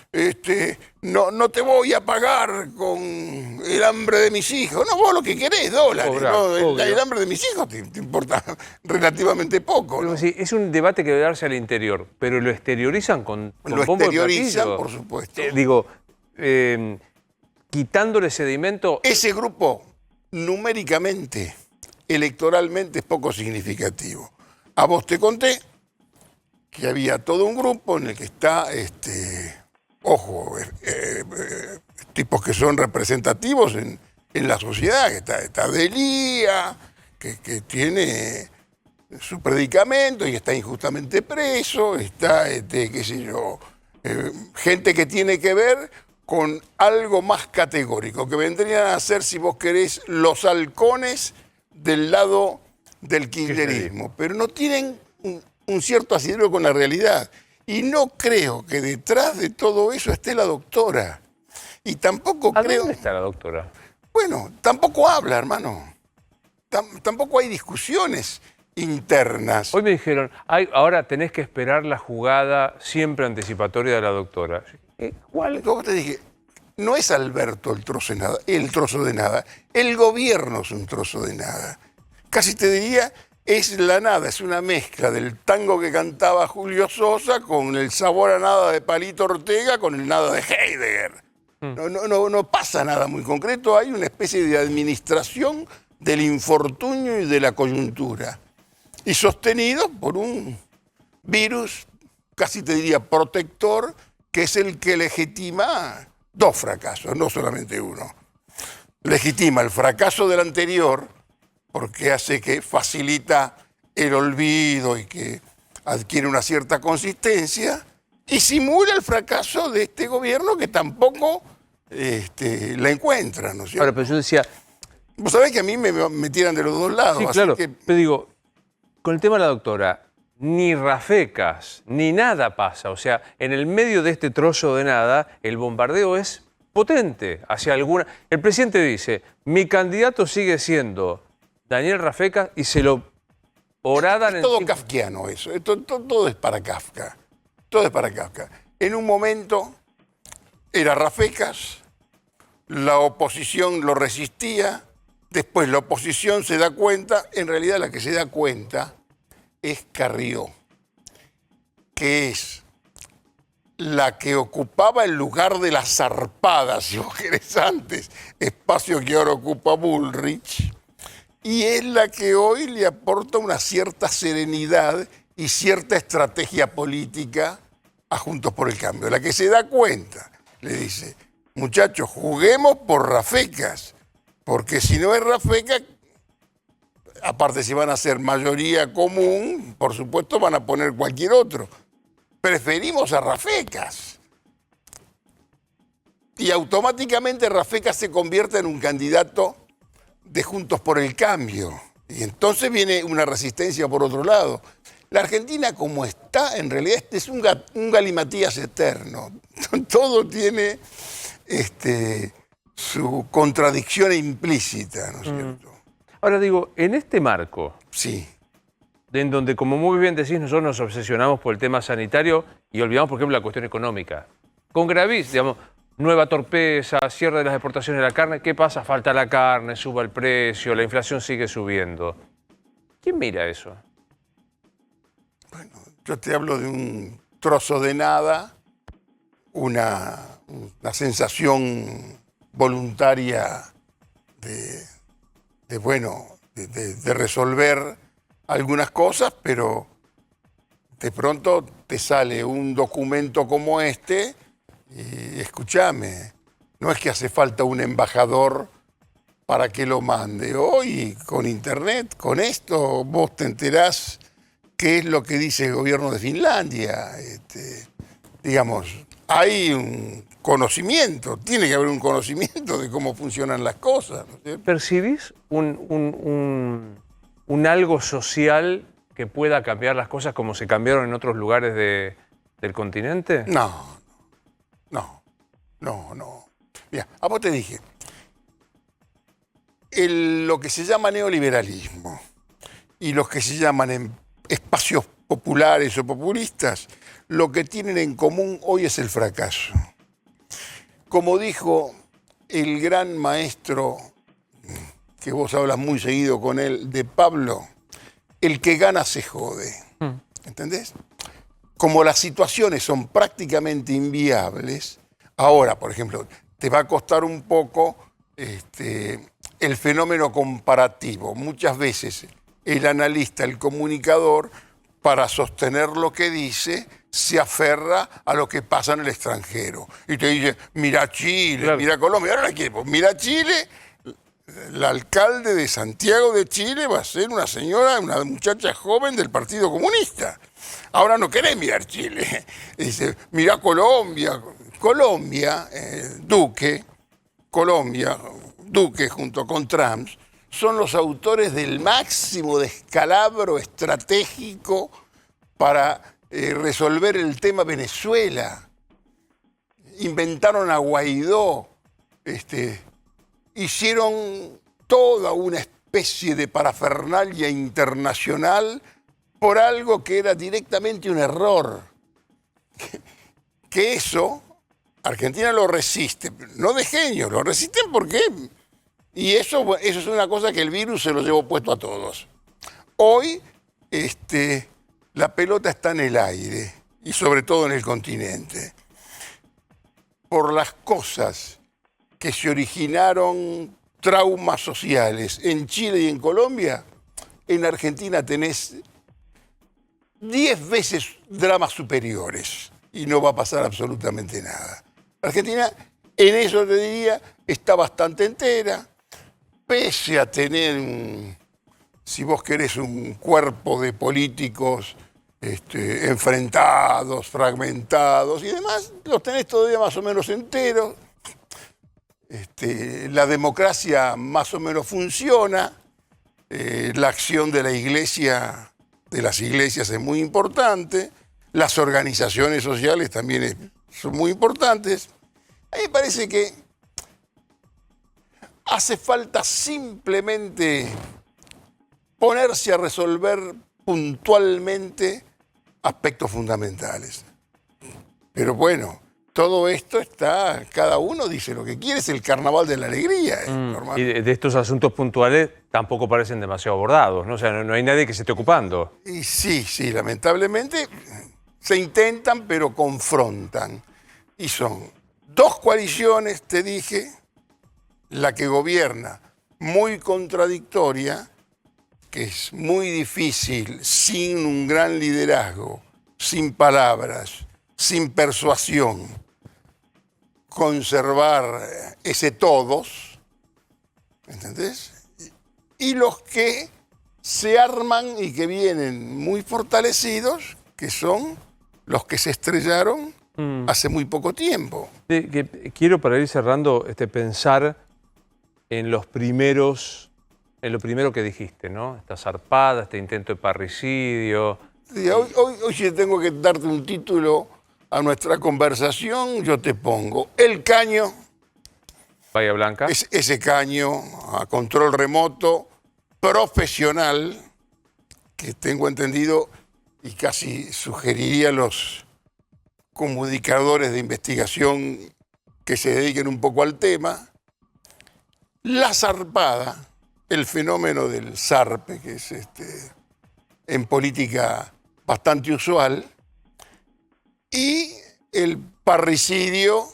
no te voy a pagar con el hambre de mis hijos. No, vos lo que querés, dólares. El hambre de mis hijos te importa relativamente poco. Pero, ¿no? Sí, es un debate que debe darse al interior, pero lo exteriorizan con bombo y platillo. Por supuesto. Quitándole sedimento. Ese grupo, numéricamente, electoralmente, es poco significativo. A vos te conté que había todo un grupo en el que está, tipos que son representativos en la sociedad, que está Delía, que tiene su predicamento y está injustamente preso, está, qué sé yo, gente que tiene que ver con algo más categórico, que vendrían a ser, si vos querés, los halcones del lado del kirchnerismo, pero no tienen un cierto asidero con la realidad. Y no creo que detrás de todo eso esté la doctora. Y tampoco creo... ¿Dónde está la doctora? Bueno, tampoco habla, hermano. Tampoco hay discusiones internas. Hoy me dijeron, ahora tenés que esperar la jugada siempre anticipatoria de la doctora. ¿Cuál? Como te dije, no es Alberto el trozo de nada. El gobierno es un trozo de nada. Casi te diría, es la nada, es una mezcla del tango que cantaba Julio Sosa con el sabor a nada de Palito Ortega con el nada de Heidegger. No pasa nada muy concreto, hay una especie de administración del infortunio y de la coyuntura. Y sostenido por un virus, casi te diría protector, que es el que legitima dos fracasos, no solamente uno. Legitima el fracaso del anterior, porque hace que facilita el olvido y que adquiere una cierta consistencia, y simula el fracaso de este gobierno que tampoco la encuentra, ¿no es cierto? Ahora, pero yo decía... Vos sabés que a mí me tiran de los dos lados. Sí, así claro, que... pero digo, con el tema de la doctora, ni rafecas, ni nada pasa. O sea, en el medio de este trozo de nada, el bombardeo es potente hacia alguna... El presidente dice, mi candidato sigue siendo Daniel Rafecas y se lo horadan... Es todo kafkiano eso, todo es para Kafka. Todo es para Kafka. En un momento era Rafecas, la oposición lo resistía, después la oposición se da cuenta, en realidad la que se da cuenta es Carrió, que es la que ocupaba el lugar de la zarpada, si vos querés antes, espacio que ahora ocupa Bullrich, y es la que hoy le aporta una cierta serenidad y cierta estrategia política a Juntos por el Cambio. La que se da cuenta, le dice, muchachos, juguemos por Rafecas, porque si no es Rafecas, aparte si van a ser mayoría común, por supuesto van a poner cualquier otro. Preferimos a Rafecas. Y automáticamente Rafecas se convierte en un candidato de Juntos por el Cambio. Y entonces viene una resistencia por otro lado. La Argentina como está, en realidad es un galimatías eterno. Todo tiene su contradicción implícita, ¿no es cierto? Ahora digo, en este marco, sí, en donde, como muy bien decís, nosotros nos obsesionamos por el tema sanitario y olvidamos, por ejemplo, la cuestión económica. Con gravis, digamos, nueva torpeza, cierre de las exportaciones de la carne, ¿qué pasa? Falta la carne, suba el precio, la inflación sigue subiendo. ¿Quién mira eso? Bueno, yo te hablo de un trozo de nada, una sensación voluntaria de resolver algunas cosas, pero de pronto te sale un documento como este y escúchame, no es que hace falta un embajador para que lo mande. Hoy con internet, con esto, vos te enterás qué es lo que dice el gobierno de Finlandia. Digamos, hay un conocimiento, tiene que haber un conocimiento de cómo funcionan las cosas, ¿no es cierto? ¿Percibís un algo social que pueda cambiar las cosas como se cambiaron en otros lugares del continente? No. Mira, a vos te dije, lo que se llama neoliberalismo y los que se llaman espacios populares o populistas, lo que tienen en común hoy es el fracaso. Como dijo el gran maestro, que vos hablas muy seguido con él, de Pablo, el que gana se jode. ¿Entendés? Como las situaciones son prácticamente inviables, ahora, por ejemplo, te va a costar un poco el fenómeno comparativo. Muchas veces el analista, el comunicador, para sostener lo que dice, se aferra a lo que pasa en el extranjero. Y te dice, mira Chile, claro, mira Colombia. Ahora mira Chile, el alcalde de Santiago de Chile va a ser una señora, una muchacha joven del Partido Comunista. Ahora no querés mirar Chile. Dice, mira Colombia. Duque junto con Trump son los autores del máximo descalabro estratégico para resolver el tema Venezuela. Inventaron a Guaidó, hicieron toda una especie de parafernalia internacional por algo que era directamente un error. Que eso, Argentina lo resiste, no de genio, lo resisten porque... Y eso es una cosa que el virus se lo llevó puesto a todos. Hoy la pelota está en el aire, y sobre todo en el continente. Por las cosas que se originaron, traumas sociales, en Chile y en Colombia, en Argentina tenés 10 veces dramas superiores y no va a pasar absolutamente nada. Argentina, en eso te diría, está bastante entera, pese a tener, si vos querés, un cuerpo de políticos enfrentados, fragmentados y demás, los tenés todavía más o menos enteros. La democracia más o menos funciona, la acción de la iglesia, de las iglesias es muy importante, las organizaciones sociales también son muy importantes. A mí me parece que hace falta simplemente ponerse a resolver puntualmente aspectos fundamentales. Pero bueno, todo esto está, cada uno dice lo que quiere, es el carnaval de la alegría. Normal. Y de estos asuntos puntuales tampoco parecen demasiado abordados, ¿no? O sea, no hay nadie que se esté ocupando. Y sí, lamentablemente se intentan, pero confrontan. Y son dos coaliciones, te dije, la que gobierna, muy contradictoria, que es muy difícil, sin un gran liderazgo, sin palabras, sin persuasión, conservar ese todos, ¿entendés? Y los que se arman y que vienen muy fortalecidos, que son los que se estrellaron hace muy poco tiempo. Quiero, para ir cerrando, pensar en lo primero que dijiste, ¿no? Esta zarpada, este intento de parricidio. Sí, hoy si tengo que darte un título a nuestra conversación, yo te pongo el caño. Bahía Blanca. Ese caño a control remoto, profesional, que tengo entendido y casi sugeriría a los comunicadores de investigación que se dediquen un poco al tema. La zarpada, el fenómeno del zarpe, que es en política bastante usual, y el parricidio,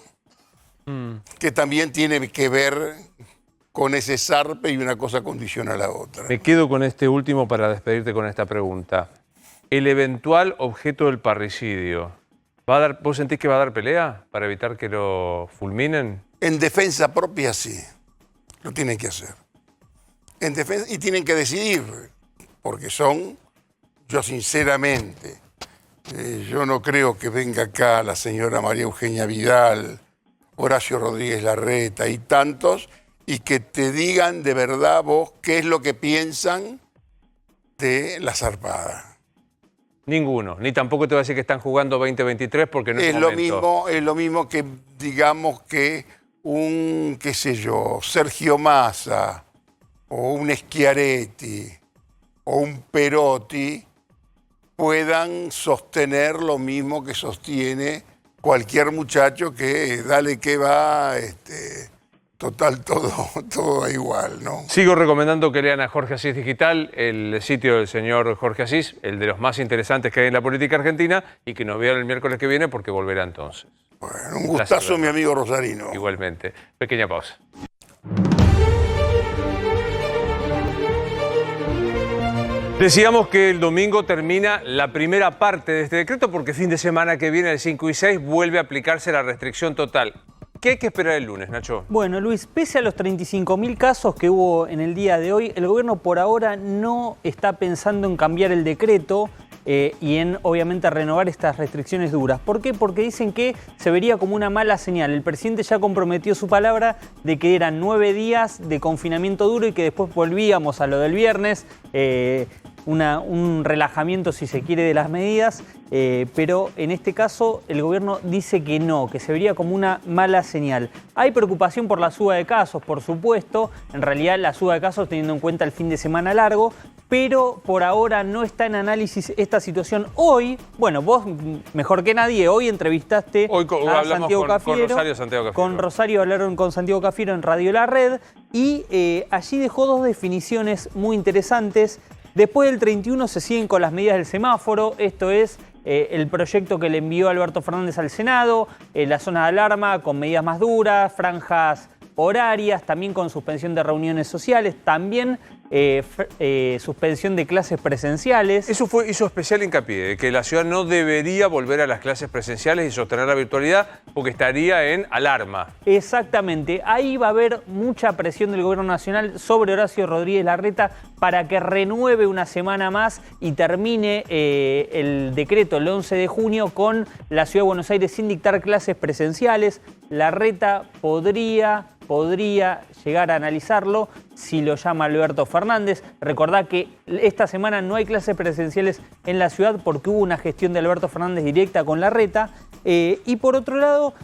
que también tiene que ver con ese zarpe y una cosa condiciona a la otra. Me quedo con este último para despedirte con esta pregunta. El eventual objeto del parricidio, ¿vos sentís que va a dar pelea para evitar que lo fulminen? En defensa propia sí, lo tienen que hacer. En defensa, y tienen que decidir, porque yo sinceramente, yo no creo que venga acá la señora María Eugenia Vidal, Horacio Rodríguez Larreta y tantos, y que te digan de verdad vos qué es lo que piensan de la zarpada. Ninguno, ni tampoco te voy a decir que están jugando 2023 porque no es momento. Es lo mismo que digamos que un, qué sé yo, Sergio Massa, o un Schiaretti, o un Perotti, puedan sostener lo mismo que sostiene cualquier muchacho que dale que va, total, todo da igual, ¿no? Sigo recomendando que lean a Jorge Asís Digital, el sitio del señor Jorge Asís, el de los más interesantes que hay en la política argentina, y que nos vean el miércoles que viene porque volverá entonces. Bueno, un gustazo, mi amigo Rosarino. Igualmente. Pequeña pausa. Decíamos que el domingo termina la primera parte de este decreto porque fin de semana que viene, el 5 y 6, vuelve a aplicarse la restricción total. ¿Qué hay que esperar el lunes, Nacho? Bueno, Luis, pese a los 35.000 casos que hubo en el día de hoy, el gobierno por ahora no está pensando en cambiar el decreto. y en, obviamente, renovar estas restricciones duras. ¿Por qué? Porque dicen que se vería como una mala señal. El presidente ya comprometió su palabra de que eran 9 días de confinamiento duro y que después volvíamos a lo del viernes, un relajamiento, si se quiere, de las medidas, pero en este caso el gobierno dice que no, que se vería como una mala señal. Hay preocupación por la suba de casos, por supuesto, en realidad la suba de casos teniendo en cuenta el fin de semana largo, pero por ahora no está en análisis esta situación. Hoy, bueno, vos mejor que nadie, hoy entrevistaste a Santiago Cafiero. Con Rosario hablaron con Santiago Cafiero en Radio La Red y allí dejó 2 definiciones muy interesantes. Después del 31 se siguen con las medidas del semáforo, esto es el proyecto que le envió Alberto Fernández al Senado, la zona de alarma con medidas más duras, franjas horarias, también con suspensión de reuniones sociales, también suspensión de clases presenciales. Eso hizo especial hincapié, de que la ciudad no debería volver a las clases presenciales y sostener la virtualidad porque estaría en alarma. Exactamente, ahí va a haber mucha presión del gobierno nacional sobre Horacio Rodríguez Larreta para que renueve una semana más y termine el decreto el 11 de junio con la Ciudad de Buenos Aires sin dictar clases presenciales. Larreta podría llegar a analizarlo si lo llama Alberto Fernández. Recordá que esta semana no hay clases presenciales en la ciudad porque hubo una gestión de Alberto Fernández directa con Larreta. Y por otro lado,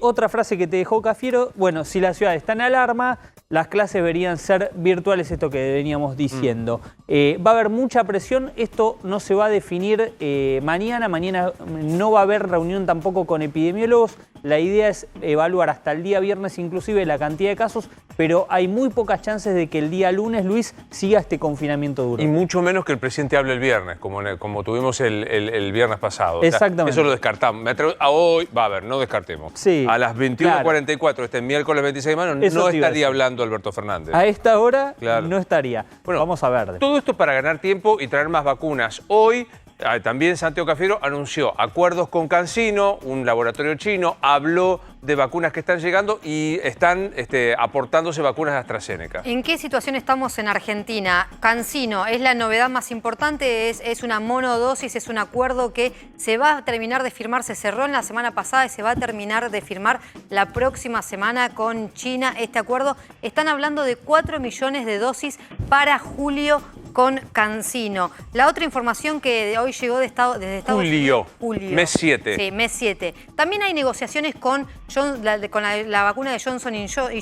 otra frase que te dejó Cafiero, bueno, si la ciudad está en alarma, las clases deberían ser virtuales, esto que veníamos diciendo. Va a haber mucha presión, esto no se va a definir mañana no va a haber reunión tampoco con epidemiólogos. La idea es evaluar hasta el día viernes inclusive la cantidad de casos, pero hay muy pocas chances de que el día lunes, Luis, siga este confinamiento duro. Y mucho menos que el presidente hable el viernes, como tuvimos el viernes pasado. Exactamente. O sea, eso lo descartamos. Me atrevo, a hoy, va a haber, no descartemos. Sí, a las 21:44, este miércoles 26 de mayo, no estaría hablando Alberto Fernández. A esta hora no estaría. Bueno, vamos a ver. Todo esto para ganar tiempo y traer más vacunas. Hoy también Santiago Cafiero anunció acuerdos con CanSino, un laboratorio chino, habló de vacunas que están llegando y están aportándose vacunas de AstraZeneca. ¿En qué situación estamos en Argentina? CanSino es la novedad más importante, es una monodosis, es un acuerdo que se va a terminar de firmar, se cerró en la semana pasada y se va a terminar de firmar la próxima semana con China. Este acuerdo, están hablando de 4 millones de dosis para julio con CanSino. La otra información que hoy llegó desde Estados Unidos. Julio. Mes 7. Sí, mes 7. También hay negociaciones con la vacuna de Johnson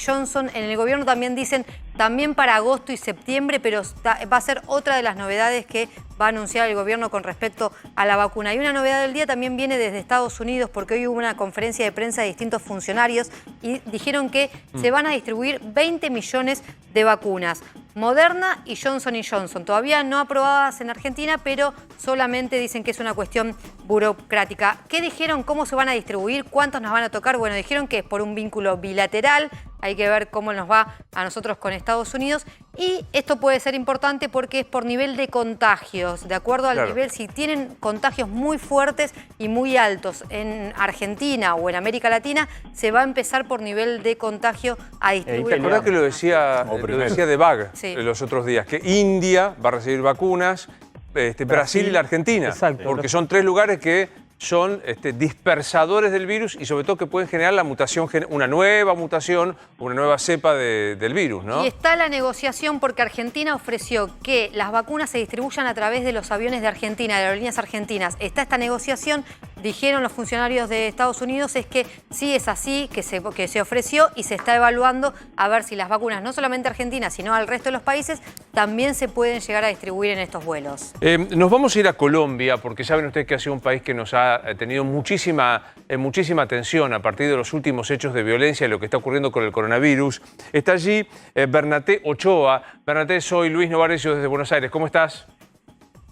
Johnson. En el gobierno también dicen, también para agosto y septiembre, pero va a ser otra de las novedades que va a anunciar el gobierno con respecto a la vacuna. Y una novedad del día también viene desde Estados Unidos, porque hoy hubo una conferencia de prensa de distintos funcionarios y dijeron que se van a distribuir 20 millones de vacunas. Moderna y Johnson Johnson, todavía no aprobadas en Argentina, pero solamente dicen que es una cuestión burocrática. ¿Qué dijeron? ¿Cómo se van a distribuir? ¿Cuántos nos van a tocar? Bueno, dijeron que es por un vínculo bilateral, hay que ver cómo nos va a nosotros con Estados Unidos. Y esto puede ser importante porque es por nivel de contagios, de acuerdo al nivel, si tienen contagios muy fuertes y muy altos en Argentina o en América Latina, se va a empezar por nivel de contagio a distribuir. ¿Te acordás que lo decía de Bag los otros días? Que India va a recibir vacunas, Brasil y la Argentina. Exacto. Porque son 3 lugares que son dispersadores del virus y sobre todo que pueden generar la mutación, una nueva mutación, una nueva cepa del virus, ¿no? Y está la negociación porque Argentina ofreció que las vacunas se distribuyan a través de los aviones de Argentina, de aerolíneas argentinas. Está esta negociación, dijeron los funcionarios de Estados Unidos, es que sí es así, que se ofreció y se está evaluando a ver si las vacunas, no solamente Argentina, sino al resto de los países, también se pueden llegar a distribuir en estos vuelos. Nos vamos a ir a Colombia porque saben ustedes que ha sido un país que nos ha tenido muchísima atención a partir de los últimos hechos de violencia y lo que está ocurriendo con el coronavirus. Está allí Bernaté Ochoa. Bernaté, soy Luis Novarecio desde Buenos Aires. ¿Cómo estás?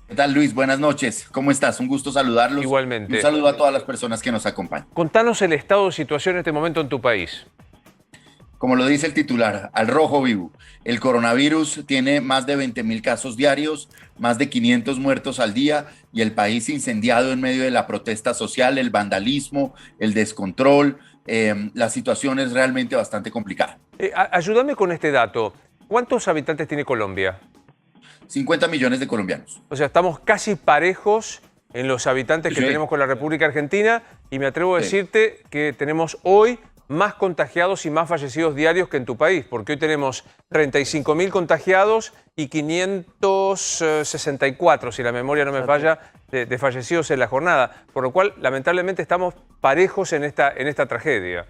¿Qué tal, Luis? Buenas noches. ¿Cómo estás? Un gusto saludarlos. Igualmente. Un saludo a todas las personas que nos acompañan. Contanos el estado de situación en este momento en tu país. Como lo dice el titular, al rojo vivo. El coronavirus tiene más de 20.000 casos diarios, más de 500 muertos al día y el país incendiado en medio de la protesta social, el vandalismo, el descontrol. La situación es realmente bastante complicada. Ayúdame con este dato. ¿Cuántos habitantes tiene Colombia? 50 millones de colombianos. O sea, estamos casi parejos en los habitantes que tenemos con la República Argentina y me atrevo a decirte que tenemos hoy más contagiados y más fallecidos diarios que en tu país, porque hoy tenemos 35.000 contagiados y 564, si la memoria no me falla, de fallecidos en la jornada, por lo cual lamentablemente estamos parejos en esta tragedia.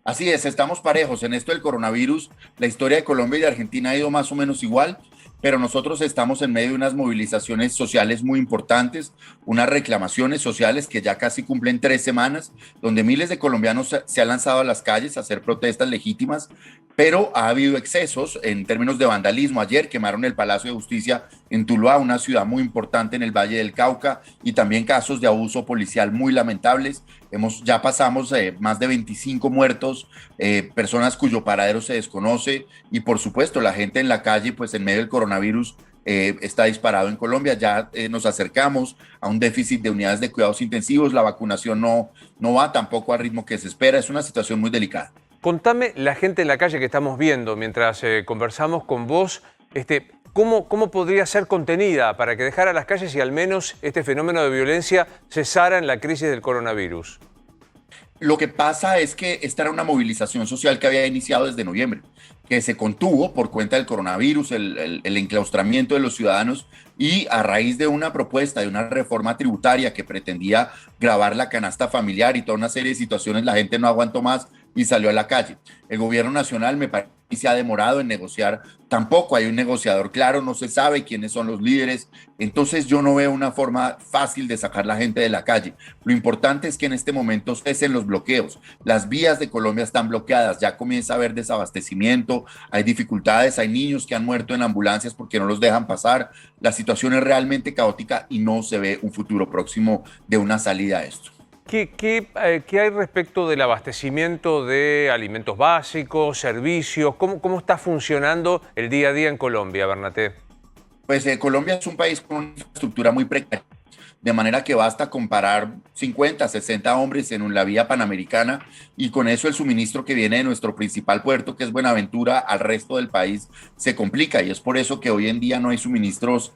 Así es, estamos parejos. En esto del coronavirus, la historia de Colombia y de Argentina ha ido más o menos igual, pero nosotros estamos en medio de unas movilizaciones sociales muy importantes, unas reclamaciones sociales que ya casi cumplen 3 semanas, donde miles de colombianos se han lanzado a las calles a hacer protestas legítimas, pero ha habido excesos en términos de vandalismo. Ayer quemaron el Palacio de Justicia en Tuluá, una ciudad muy importante en el Valle del Cauca, y también casos de abuso policial muy lamentables. Ya pasamos más de 25 muertos, personas cuyo paradero se desconoce, y por supuesto la gente en la calle, pues en medio del coronavirus, está disparado en Colombia. Ya nos acercamos a un déficit de unidades de cuidados intensivos, la vacunación no va tampoco al ritmo que se espera, es una situación muy delicada. Contame la gente en la calle que estamos viendo mientras conversamos con vos, ¿cómo podría ser contenida para que dejara las calles y al menos este fenómeno de violencia cesara en la crisis del coronavirus? Lo que pasa es que esta era una movilización social que había iniciado desde noviembre, que se contuvo por cuenta del coronavirus, el enclaustramiento de los ciudadanos, y a raíz de una propuesta de una reforma tributaria que pretendía gravar la canasta familiar y toda una serie de situaciones, la gente no aguantó más y salió a la calle. El gobierno nacional me parece que se ha demorado en negociar, tampoco hay un negociador claro, no se sabe quiénes son los líderes, entonces yo no veo una forma fácil de sacar la gente de la calle. Lo importante es que en este momento cesen los bloqueos, las vías de Colombia están bloqueadas, ya comienza a haber desabastecimiento, hay dificultades, hay niños que han muerto en ambulancias porque no los dejan pasar, la situación es realmente caótica y no se ve un futuro próximo de una salida a esto. ¿Qué hay respecto del abastecimiento de alimentos básicos, servicios? ¿Cómo está funcionando el día a día en Colombia, Bernate? Pues Colombia es un país con una infraestructura muy precaria, de manera que basta comparar 50, 60 hombres en la vía panamericana y con eso el suministro que viene de nuestro principal puerto, que es Buenaventura, al resto del país se complica, y es por eso que hoy en día no hay suministros,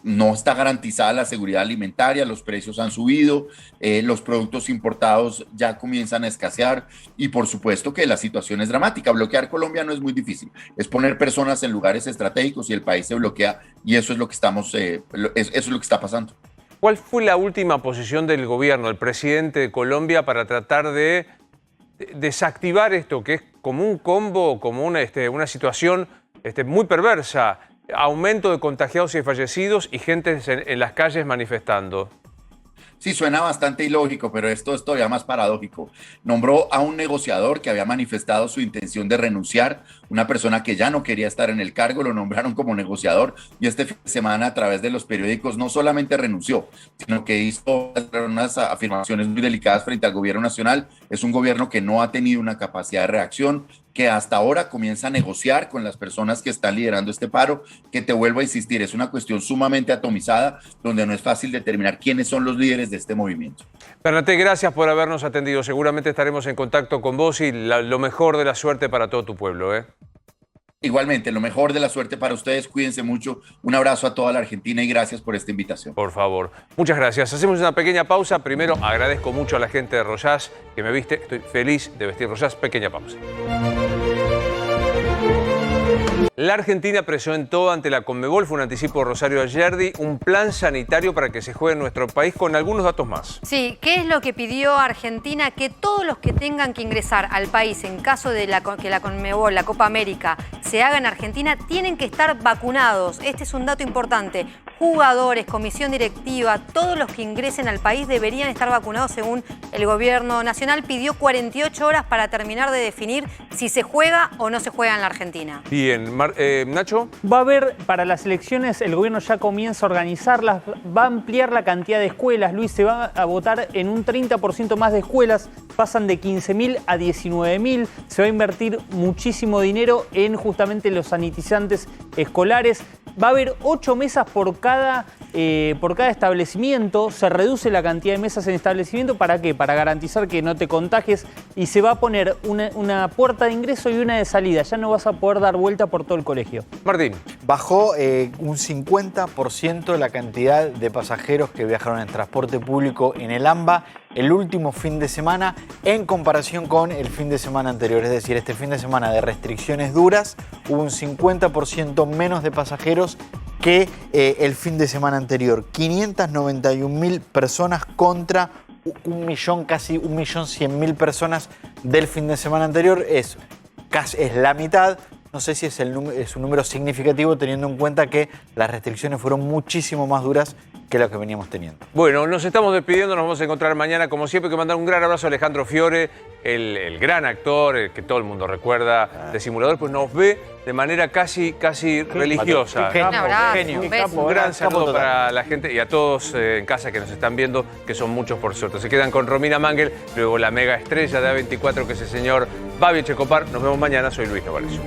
no está garantizada la seguridad alimentaria, los precios han subido, los productos importados ya comienzan a escasear y por supuesto que la situación es dramática. Bloquear Colombia no es muy difícil, es poner personas en lugares estratégicos y el país se bloquea, y eso es lo que eso es lo que está pasando. ¿Cuál fue la última posición del gobierno, del presidente de Colombia, para tratar de desactivar esto, que es como un combo, como una situación muy perversa? Aumento de contagiados y fallecidos y gente en las calles manifestando. Sí, suena bastante ilógico, pero esto es todavía más paradójico. Nombró a un negociador que había manifestado su intención de renunciar, una persona que ya no quería estar en el cargo, lo nombraron como negociador, y este fin de semana a través de los periódicos no solamente renunció, sino que hizo unas afirmaciones muy delicadas frente al gobierno nacional. Es un gobierno que no ha tenido una capacidad de reacción, que hasta ahora comienza a negociar con las personas que están liderando este paro, que te vuelvo a insistir, es una cuestión sumamente atomizada, donde no es fácil determinar quiénes son los líderes de este movimiento. Bernate, gracias por habernos atendido. Seguramente estaremos en contacto con vos y lo mejor de la suerte para todo tu pueblo. Igualmente, lo mejor de la suerte para ustedes, cuídense mucho, un abrazo a toda la Argentina y gracias por esta invitación. Por favor, muchas gracias. Hacemos una pequeña pausa. Primero agradezco mucho a la gente de Royás que me viste, estoy feliz de vestir Royás. Pequeña pausa. La Argentina presentó ante la Conmebol, fue un anticipo de Rosario Ayerdi, un plan sanitario para que se juegue en nuestro país con algunos datos más. Sí, ¿qué es lo que pidió Argentina? Que todos los que tengan que ingresar al país en caso de que la Conmebol, la Copa América, se haga en Argentina, tienen que estar vacunados. Este es un dato importante. Jugadores, comisión directiva, todos los que ingresen al país deberían estar vacunados según el gobierno nacional. Pidió 48 horas para terminar de definir si se juega o no se juega en la Argentina. Bien, Nacho. Va a haber, para las elecciones, el gobierno ya comienza a organizarlas, va a ampliar la cantidad de escuelas. Luis, se va a votar en un 30% más de escuelas, pasan de 15.000 a 19.000. Se va a invertir muchísimo dinero en justamente los sanitizantes escolares. Va a haber 8 mesas por cada por cada establecimiento, se reduce la cantidad de mesas en establecimiento. ¿Para qué? Para garantizar que no te contagies, y se va a poner una puerta de ingreso y una de salida. Ya no vas a poder dar vuelta por todo el colegio. Martín. Bajó un 50% la cantidad de pasajeros que viajaron en transporte público en el AMBA el último fin de semana en comparación con el fin de semana anterior. Es decir, este fin de semana de restricciones duras hubo un 50% menos de pasajeros que el fin de semana anterior. 591.000 personas contra casi 1.100.000 personas del fin de semana anterior. Es la mitad. No sé si es un número significativo, teniendo en cuenta que las restricciones fueron muchísimo más duras que lo que veníamos teniendo. Bueno, nos estamos despidiendo, nos vamos a encontrar mañana. Como siempre, que mandar un gran abrazo a Alejandro Fiore, el gran actor, el que todo el mundo recuerda de Simulador, pues nos ve de manera casi religiosa. Genio. Un gran saludo para la gente y a todos en casa que nos están viendo, que son muchos por cierto. Se quedan con Romina Mangel, luego la mega estrella de A24, que es el señor Babi Echecopar. Nos vemos mañana, soy Luis Novarecio.